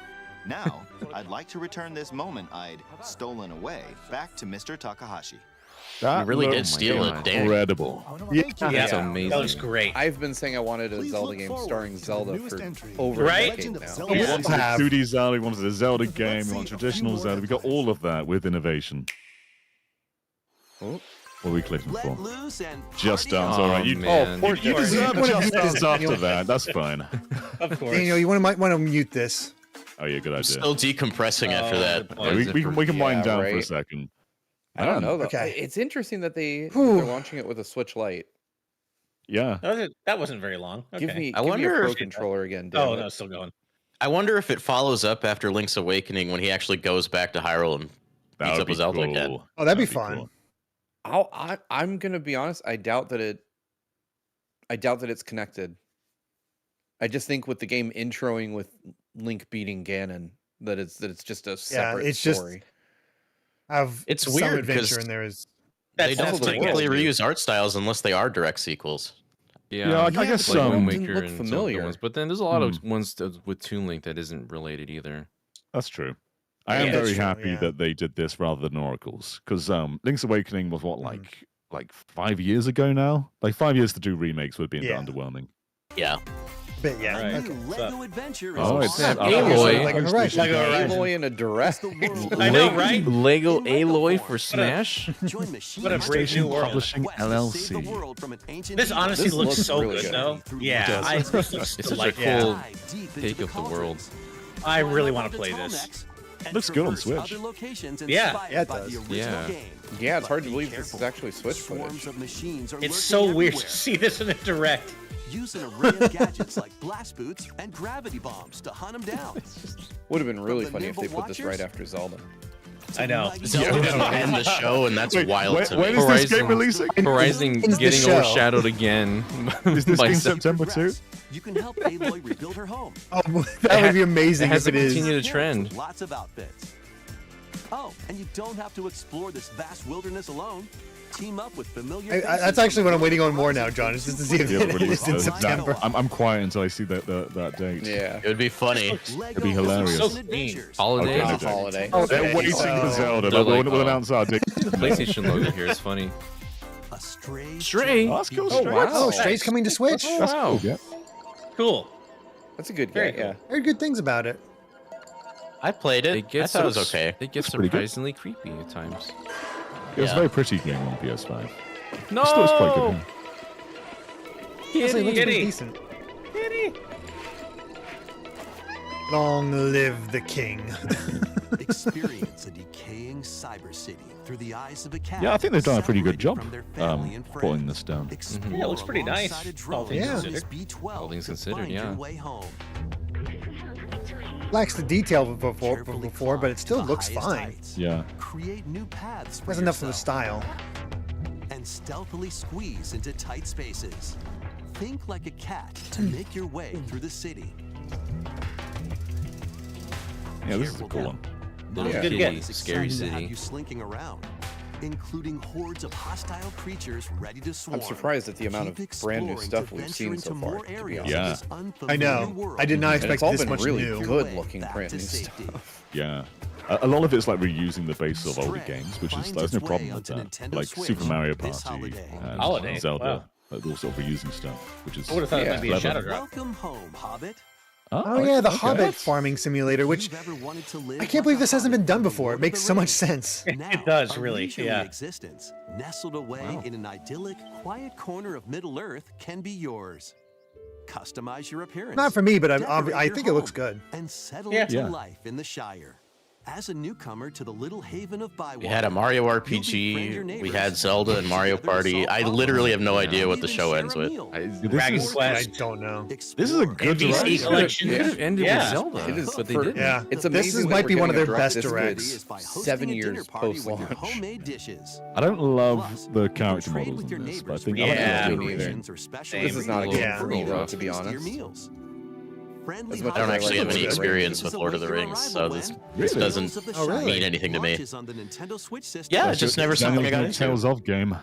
Now, I'd like to return this moment I'd stolen away back to Mr. Takahashi. That You really did looks steal it, God. dang. incredible. Yeah. That's Yeah, amazing. That looks great. I've been saying I wanted a Please Zelda look game forward starring to the Zelda newest for entry, over Right? a Legend decade of now. Zelda. We Yeah. wanted a 2D Zelda, we wanted a Zelda game, we want a traditional Zelda. We got all of that with innovation. Oh. What are we clicking Let for? loose and Just party Dance, on. alright. You, man. poor you Daniel. deserve What a if Just you Dance did, after Daniel? that. That's fine. Of course. Daniel, you want to mute this. Oh yeah, good idea. Still decompressing after that. good Yeah, point. we can wind Yeah, down for a right. second. I don't know though. Okay. It's interesting that they're Whew. launching it with a Switch Lite. Yeah. That wasn't very long. Okay. Give me I a wonder Pro if- controller again. Damn Oh it. no, it's still going. I wonder if it follows up after Link's Awakening when he actually goes back to Hyrule and That beats would up be with Zelda cool. again. Oh, that'd be fun. cool. I'm gonna be honest. I doubt that it's connected. I just think with the game introing with Link beating Ganon, that it's just a separate it's just- story. Have It's some weird, adventure 'cause in there is. They That's don't also the technically world. reuse art styles unless they are direct sequels. Yeah, I Yeah, guess like some. Wind Didn't Waker look and some other familiar. ones, but then there's a lot of ones with Toon Link that isn't related either. That's true. I am Yeah, very that's true, happy yeah. that they did this rather than Oracles, because Link's Awakening was what like 5 years ago now. Like 5 years to do remakes would be a bit Yeah. underwhelming. Yeah. But yeah. Right. Okay. New What's up? Lego adventure Oh, is it's on. Aloy. Like a Horizon. Lego Horizon. Aloy in a direct. I know, right? Lego Aloy for Smash. Join machines What a brave Station new world. Publishing Quest to save the LLC. world from an ancient This honestly This looks looks so really good, good. though. Yeah, does. I, this looks It's such a like, cool Dive deep into take the of the world. cauldrons. I really Climb want up to the play tall this. necks and Looks good on traverse Switch. other locations Yeah. inspired Yeah, it by the does. original Yeah. game. Yeah, it's But hard to be believe this is careful. actually Switch Swarms footage. of machines are It's lurking so weird to everywhere. see this in a direct. Use an array of gadgets like blast boots and gravity bombs to hunt them down. Would have been really the funny if they nimble put this watchers? right after Zelda. I know. Zelda didn't end the show, and that's Wait, wild to when me. is this game Horizon. releasing? Horizon Ends the getting show. overshadowed again. Is this by game Zelda. September 2? You can help Aloy rebuild her home. Oh, that would be amazing It has if to it is. continue the With trend. Lots of outfits. Oh, and you don't have to explore this vast wilderness alone. Team up with familiar. That's actually what I'm waiting on more now, John. Is just to see if it is in September. I'm quiet until I see that date. Yeah. It would be funny. It'd be hilarious. So mean. Holiday. Okay. Holiday. They're waiting for Zelda, They're but like, we'll announce our date. The PlayStation logo here is funny. A stray. Stray. Oh, that's cool. Oh, wow. Oh, Stray's coming to Switch. Oh, That's wow. cool, yeah. Cool. That's a good Very game. Yeah. cool. Heard good things about it. I played They it. get I thought it was so- okay. They get pretty good. surprisingly creepy at times. It was a Yeah. very pretty game on PS5. No. It still is quite good. Yeah. Honestly, it looks pretty Kitty. decent. Long live the king. Experience a decaying cyber city through the eyes of a cat. Yeah, I think they've done a pretty good job separated from their family and pulling friends. this down. Explore Yeah, it looks pretty nice, alongside a all drone things known considered. as B12 All things to considered, find your yeah. way home. Lacks the detail before, Carefully but it still climb to the looks highest fine. heights. Yeah. Create new paths for Has enough of the yourself. style. And stealthily squeeze into tight spaces. Think like a cat to make your way through the city. Yeah, this is a Careful cool now. one. Little Good kitty, get. It's scary exciting to have city. you slinking around, including hordes of hostile creatures ready to swarm. I'm surprised at the amount Keep of brand new exploring stuff to we've venture seen into so far. more To be areas honest. of Yeah. this I unfamiliar know. world. I did not And expect it's all this been much really new. good Way looking back brand to new safety. stuff. Yeah. A lot of it's like reusing the base of older Stray games, which is finds there's no its problem way with onto that. Nintendo Like Switch Super Mario this Party holiday. and Holiday, Zelda, wow. like all sort of reusing stuff, which is I would have thought it Yeah. might be a clever. shadow drop. Welcome home, Hobbit. Oh yeah, the okay. Hobbit farming simulator, which You've ever wanted to live I can't like believe a this hasn't been hobbit done from the before. Lord It of makes the so much Rings. sense. Now, It does, a really, leisurely yeah. existence, nestled away in an idyllic, quiet corner of Middle Earth, can be yours. Customize your appearance. Not for me, but decorate I your think it looks home, good. And settle Yeah. into Yeah. life in the Shire. As a newcomer to the little haven of Bywater, We had a Mario you'll befriend your RPG. We neighbors, had Zelda and Mario together to Party. solve I problems, literally have no and idea what the even show share ends a with. meal. Dragon is- I Quest. don't know. This is a good NBC direction. collection. They could have ended Yeah. with Zelda, It is but they for- didn't. Yeah, It's this amazing that might we're be one of getting their a best this good directs. Is by hosting 7 a dinner years party with your post-launch. homemade dishes. I don't love Plus, the you can character trade models with your in this, but I neighbors think for I like Yeah. the Me idea of neither. decorations or special This is not a ingredients game Yeah. for for me, your though, to be tastier honest. meals. Friendly As much I don't as I actually like have any Zelda, experience This with is Lord of the await your Rings, so arrival this when doesn't Tales of the Oh, really? Shire mean anything to me. launches on the Nintendo Switch system. Yeah, it's just never something I got into. Tales of game.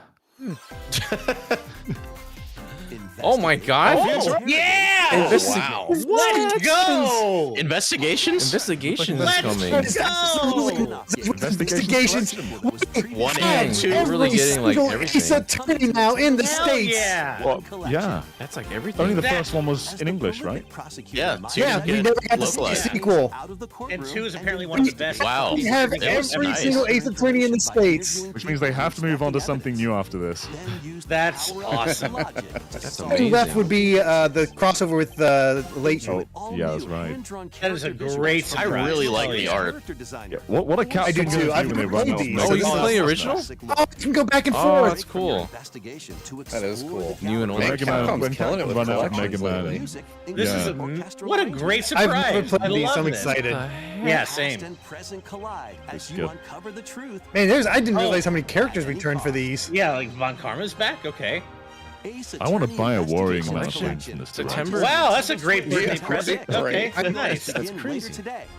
Oh my god! Oh, yeah! Wow. Let's go! Investigations? Investigations Let's coming. go! Investigations. One Dang, and two. we're really Every getting like single Ace everything. Attorney now in the Hell States. yeah! Well, yeah. That's like Only everything. the That- first one was in English, right? Yeah, two Yeah, just we get never got to see a localized. sequel. And 2 is apparently one of the best. Wow. We have That was every nice. single Ace Attorney in the States. Which means they have to move on to something new after this. That's awesome. That's Only left amazing. would be the crossover with Leighton. Yeah, that's right. That is a great I surprise. really like Hell the yeah. art. Yeah, what a Capcom I do gonna too. do I've when they never run played out these. Mega Oh, you Drive can play stuff? original? Oh, you can go back and Oh, forth. that's cool. That is cool. New and old. Man, Mega Man, Capcom's when killing it with Capcom run out of collections Mega Man. lately. This is a what a great surprise. I've never played I these. love I'm this. excited. Yeah, same. As you good. uncover the truth. Man, I didn't realize how many characters returned for these. Yeah, like Von Karma's back. Okay. I want to buy a worrying amount of things from this. September. Wow, that's a great birthday Yeah, present. right. Okay, nice. That's crazy.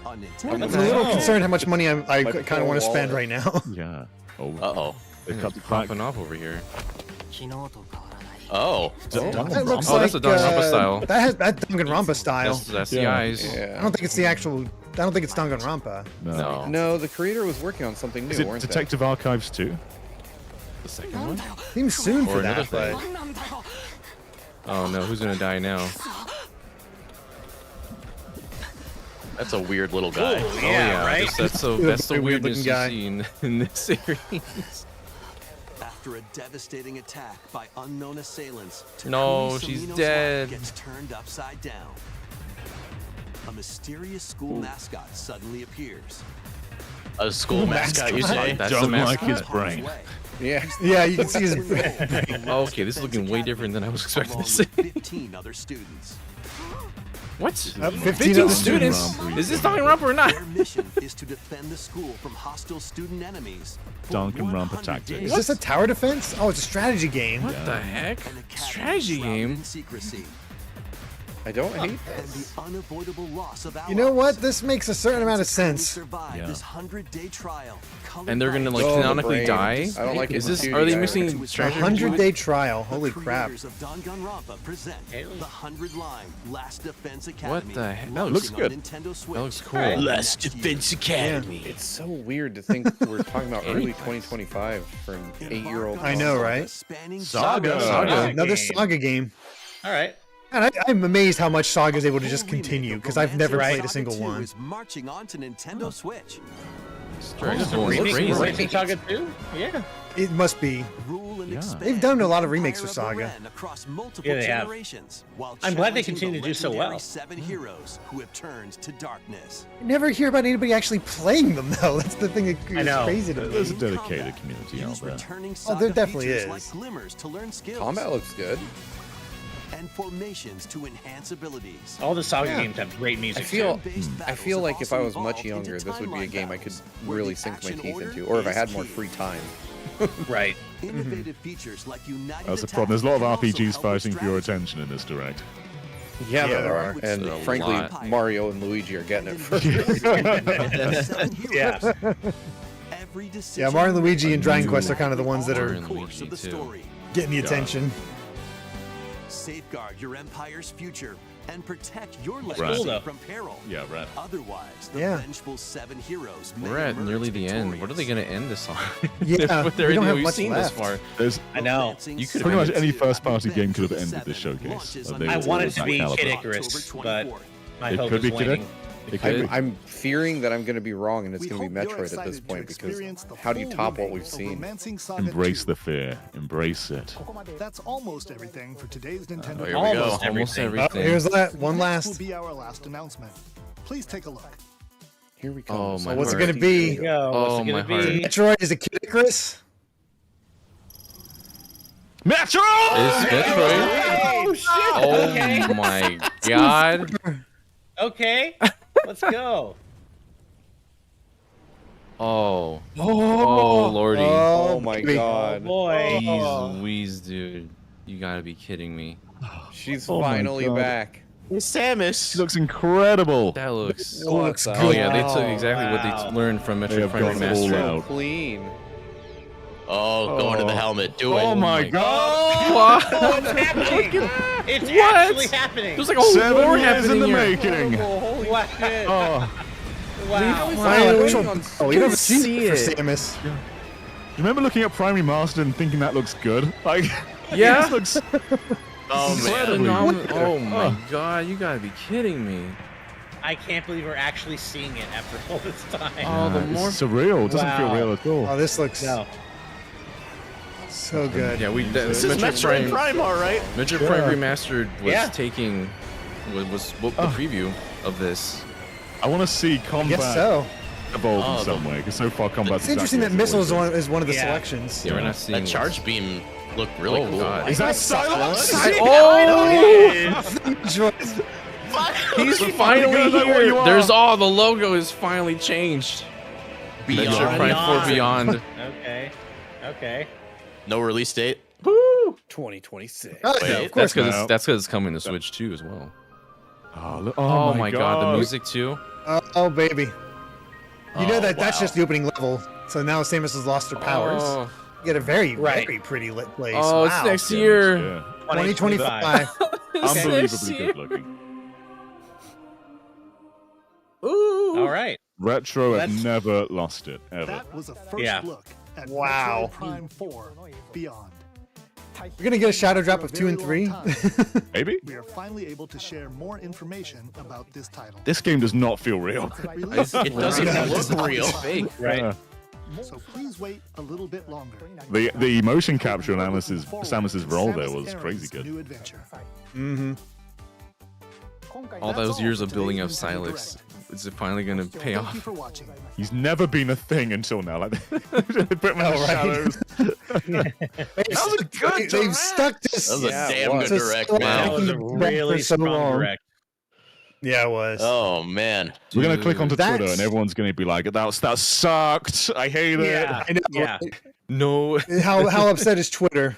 I'm a little concerned how much money I Like kind of want to a spend wallet. right now. Yeah. Oh. Uh-oh. They cut the Popping off over here. Oh. That looks Oh, like that's a Danganronpa style. That has that Danganronpa style. That's the Yeah. eyes. I Yeah. don't think it's the actual. I don't think it's Danganronpa. No. No, the creator was working on something new, Is it weren't Detective Archives 2? The second one? Seems soon Or for another that, but thing. Oh no, who's gonna die now? That's a weird little guy. Cool. Oh Yeah, yeah, right? that's the Very weirdness weird-looking you've guy. seen in this series. After a devastating attack by unknown assailants, No, Takumi she's Sumino's dead. life gets turned upside down. A mysterious school mascot suddenly appears. A school mascot, you say? That's Don't the like mascot. his brain. Yeah. yeah, you can see his. Oh, okay, this is looking way different than I was expecting to see. 15 other students. What? 15 other students? Danganronpa. Is this Danganronpa or not? Their mission is to defend the school from hostile student enemies. for Danganronpa 100 tactics. days. Is this a tower defense? Oh, it's a strategy game. What the heck? An academy Strategy shrouded game? in secrecy. I don't hate And this. the unavoidable loss of You know what? allies. This makes a certain amount of To truly sense. survive Yeah. this 100-day trial, colored And they're gonna like Oh, the canonically brain. die. I don't like it Is this? too, Are they guys. missing A treasure? 100-day trial. Holy the crap. creators of Danganronpa present the 100 Line Last Defense Academy. What the heck? That looks launching on good. Nintendo Switch. That looks cool. Last next year. Defense Academy. It's so weird to think we're talking about early 2025 for an 8-year-old. I know, right? Saga. Another Saga game. All right. And I'm amazed how much Saga is able to just Full remake continue, of because I've never Romantic played a Saga single 2 one. is marching on to Nintendo Switch. Dragon's going Remake crazy. Racing Saga 2? Yeah. It must be. Rule and Yeah. expand They've done a lot of the remakes for Empire of Saga. Loren across multiple Yeah, they have. generations, while I'm glad they challenging continue the to do so well. legendary 7 heroes who have turned to darkness. I never hear about anybody actually playing them, though. That's the thing that is know. crazy to me. There's a In dedicated combat, community out use there. returning Oh, there Saga definitely features is. like glimmers to learn skills. Combat looks good. And formations to enhance abilities. All the Saga Yeah. games have great music. I feel Turn-based I battles feel have like if I also was much evolved younger, into this would be a timeline game I could battles, where really the sink my action teeth order into, or if I is had more key. free time. too. Right. Innovative features like United That's the Attack problem. There's a lot of can also RPGs help with fighting for your strategy. attention in this direct. Yeah, Yeah, there are. Which And a frankly, lot. Mario and Luigi are getting it first. Yeah. Every decision Yeah, Mario and Luigi and Dragon Ooh. Quest are kind of the ones that Mario are and course of the Luigi, too. story. getting the attention. Safeguard your empire's future and protect your Right. legacy Cool, though. from peril. Yeah, right. Otherwise, the Yeah. vengeful 7 heroes may We're at emerge nearly the end. What are they victorious. gonna end this on? Yeah, with we everything don't have we've much seen left. this far. There's I know. Advancing You could've pretty much Saga any 2 first-party game could have Advent ended this showcase. launches They on were I Nintendo want it that to be caliber. Kid October Icarus, 24th. but my It hope could is be Kid waning. It could be. I'm fearing that I'm going to be wrong and it's We going to be hope you're Metroid at this excited to point because experience the how do you full top what remake we've of seen? Romancing Saga Embrace 2. the fear. Embrace it. That's almost everything for today's Nintendo. here we go. Almost Almost everything. Oh, everything. here's that one Next will last. be our last announcement. Please take a look. Here we come. Oh, my What's it heart. gonna be? Yo, Oh, what's it my gonna be? Metroid is a Kid Icarus? Metroid! Is Metroid? Oh, shit. Oh Okay. my god. Okay. Let's go. Oh. Oh, lordy. Oh my baby. god. Boy. Jeez Louise, dude. You gotta be kidding me. She's Oh my finally God. back. Samus. She looks incredible. That looks... Looks the Oh good. yeah, they took Wow. exactly what Wow. they learned from They Metroid have Prime gone all Remastered. out. Clean. Oh, going to the helmet. Do it. Oh my god! What? Oh, it's happening. It's What? actually happening. There's like a whole 7 war years happening in the here. making. Holy Wow. shit. Oh, Wow. Finally. on Oh, you don't see see it it. for Samus. do you remember looking at Prime Remastered and thinking that looks good? Like, Yeah. this looks Oh, man. incredibly Oh my god, you gotta be kidding me. I can't believe we're actually seeing it after all this time. Oh, the more... It's surreal. It doesn't feel Wow. real at all. Oh, this looks No. so good. Yeah, we... This is Metroid Prime, all right. Metroid Prime Remastered was Yeah. taking... was the preview of this. I want to see I combat guess so. evolve Oh, in some way, because so far combat's It's interesting that exactly missile as is one of the Yeah. selections. Yeah, we're not seeing... That charge beam looked really Oh, cool. God. Is that Silence? Oh! He's We're finally finally gonna know what you here. are. There's all the logo is finally changed. Metroid Beyond. Prime 4 Beyond. Okay. Okay. No release date. 2026. Oh, yeah, Wait, of course. No. That's because it's coming to Switch too as well. Oh, look, Oh, my god, the music too. Oh, baby. You know Oh, that's wow. just the opening level. So now Samus has lost her powers. Oh, You get a very, Right. very pretty lit place. oh it's wow. next year. Yeah. 2025. Unbelievably good looking. Ooh. All right. Retro have That's- never lost it, ever. That was a first Yeah. look at Wow. Metroid Prime 4 Beyond. You're gonna get a shadow drop of 2 and 3. Maybe? We are finally able to share more information about this title. This game does not feel real. Release It doesn't Yeah, look it's not real. Fake. Right. Yeah. So please wait a little bit longer. The motion capture on We're looking forward Samus's to roll there Samus was Aran's crazy good. New adventure. Mm-hmm. All those years of building up Today's Nintendo Silex. Direct. Is it finally gonna pay Thank you off? for watching. He's never been a thing until now. Like, they put him in the right. shadows. They've stuck this. That was a Yeah, it damn was. good direct, So man. That was a really For so strong long. direct. Yeah, it was. Oh man. We're gonna click onto That's- Twitter and everyone's gonna be like, "That sucked. I hate it." Yeah. I know. Yeah. No. How upset is Twitter?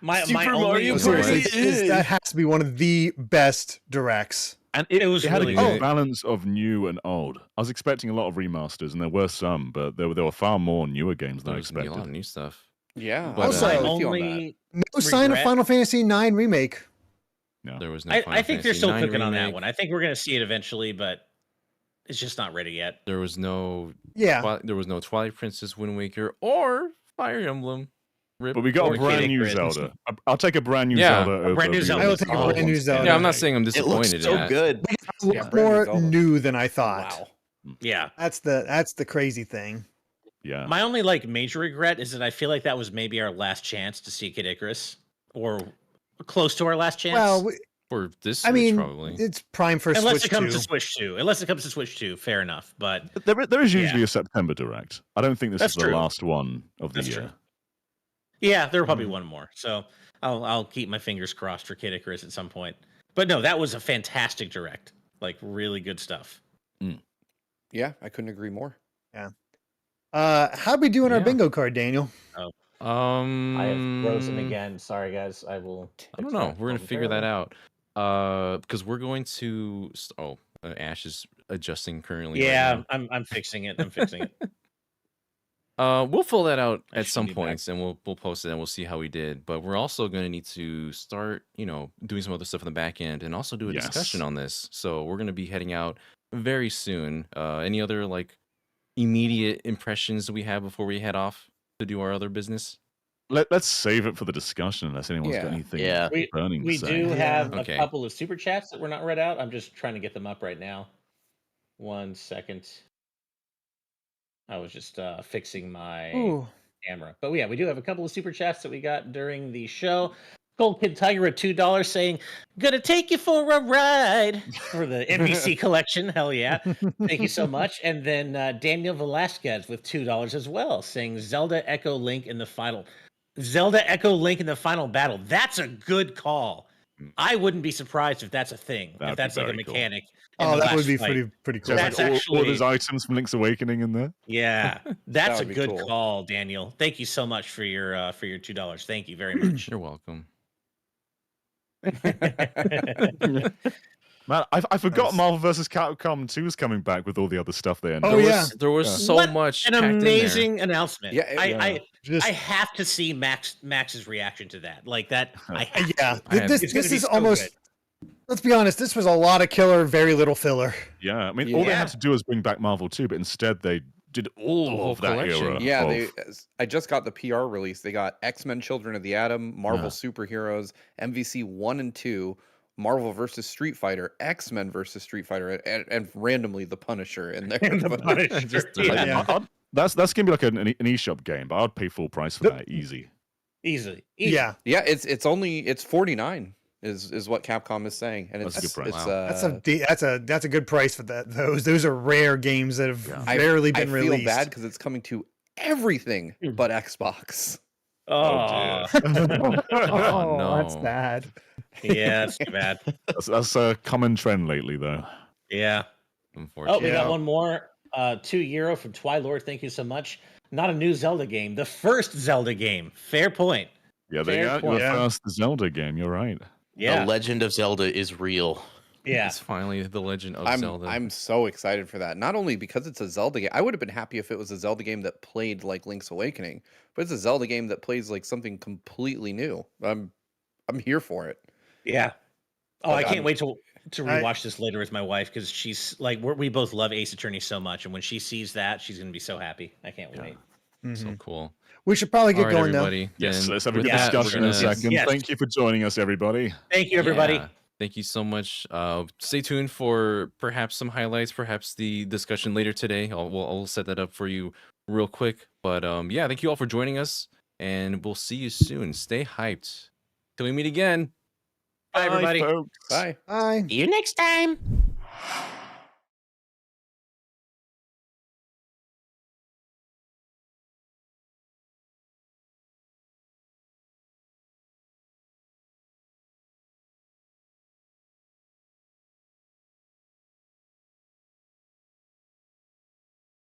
My Super only Mario Seriously, Party. that has to be one of the best directs. And It was had really a good good. balance of new and old. I was expecting a lot of remasters, and there were some, but there were far more newer games than I There's gonna be a lot of expected. new stuff. Yeah. But, Also, My I'm with you on that. only No sign of regret- Final Fantasy IX remake. No. There was no. I Final think they're Fantasy still IX cooking on that remake. one. I think we're gonna see it eventually, but it's just not ready yet. There was no. Yeah. There was no Twilight Princess, Wind Waker, or Fire Emblem. Rip But we got Or a brand Kid new Icarus. Zelda. I'll take a brand new Yeah, Zelda over brand new the Zelda. I will old take a old brand new ones. Zelda. Yeah, I'm not saying I'm It looks disappointed so in that. good. A Yeah, lot brand new more Zelda. new than I thought. Wow. Yeah. That's the crazy thing. Yeah. My only like major regret is that I feel like that was maybe our last chance to see Kid Icarus, or close to our last chance. Well, For this, I Switch, mean, probably. it's prime for unless Switch it comes 2. to Switch 2. Unless it comes to Switch 2, fair enough. But There is usually Yeah. a September Direct. I don't think this That's is the true. last one of the That's year. true. Yeah, there'll probably one more. So I'll keep my fingers crossed for Kid Icarus at some point. But no, that was a fantastic direct. Like really good stuff. Yeah, I couldn't agree more. How'd we do in our Yeah. bingo card, Daniel? I have frozen again. Sorry guys. I will I don't know. We're gonna figure that out. Because we're going to. Ash is adjusting currently. Yeah, Right I'm fixing it. I'm fixing it. now. We'll fill that out I at should some be back. points, and we'll post it, and we'll see how we did. But we're also going to need to start, doing some other stuff in the back end, and also do a discussion Yes. on this. So we're going to be heading out very soon. Any other immediate impressions that we have before we head off to do our other business? Let's save it for the discussion unless anyone's got Yeah. anything Yeah. burning We to say. do have Okay. a couple of super chats that were not read out. I'm just trying to get them up right now. 1 second. I was just fixing my Ooh. camera. But yeah, we do have a couple of super chats that we got during the show. Gold Kid Tiger at $2 saying, "Gonna take you for a ride" for the NBC collection. Hell yeah. Thank you so much. And then Daniel Velasquez with $2 as well, saying Zelda Echo Link in the final battle. That's a good call. I wouldn't be surprised if that's a thing. That'd if that's be like a very cool. mechanic. in Oh, the that last would be fight. pretty cool. That's all those actually- items from Link's Awakening in there. Yeah, that's a would be good cool. call, Daniel. Thank you so much for your $2. Thank you very much. You're welcome. Man, I forgot Nice. Marvel vs. Capcom 2 is coming back with all the other stuff they Oh, announced. yeah. There was Yeah. so What much. an packed in there. amazing announcement. Yeah, I Just I have to see Max's reaction to that. Like that. I have yeah. to. I have- This It's gonna this be is so almost. good. Let's be honest. This was a lot of killer, very little filler. Yeah, I mean, all they Yeah. had to do was bring back Marvel 2, but instead they did all whole of that collection. era. Yeah, of- I just got the PR release. They got X-Men Children of the Atom, Marvel Yeah. Superheroes, MVC 1 and 2, Marvel versus Street Fighter, X-Men versus Street Fighter, and randomly the Punisher in there. The But- Punisher. Just Yeah. Yeah. That's gonna be like an eShop game, but I'd pay full price for that easy. Easily. Yeah. Yeah, it's 49 is what Capcom is saying, and That's a it's good price. it's Wow. That's a good price for that. Those are rare games that have Yeah. rarely I been feel released. bad because it's coming to everything but Xbox. Oh, Oh, no. That's bad. yeah, that's too bad. That's a common trend lately, though. Yeah. Oh, Unfortunately. we Yeah. got one more. €2 from Twilord. Thank you so much. Not a new Zelda game. The first Zelda game. Fair point. Yeah, they Fair got point. your first Zelda game. You're right. Yeah. The Legend of Zelda is real. Yeah. It's finally the Legend of Zelda. I'm so excited for that. Not only because it's a Zelda game. I would have been happy if it was a Zelda game that played like Link's Awakening, but it's a Zelda game that plays like something completely new. I'm here for it. Yeah. Oh, I Like, can't I'm- wait to rewatch this later with my wife because she's like we both love Ace Attorney so much, and when she sees that, she's gonna be so happy. I can't wait. So cool. We should probably get All right, going everybody. Yes, Then let's have a with good that, we're discussion in a gonna- second. Yes. Thank you for joining us, everybody. Thank you, everybody. Yeah, thank you so much. Stay tuned for perhaps some highlights, perhaps the discussion later today. I'll set that up for you real quick. But yeah, thank you all for joining us, and we'll see you soon. Stay hyped till we meet again. Bye, everybody. folks. Bye. Bye. See you next time.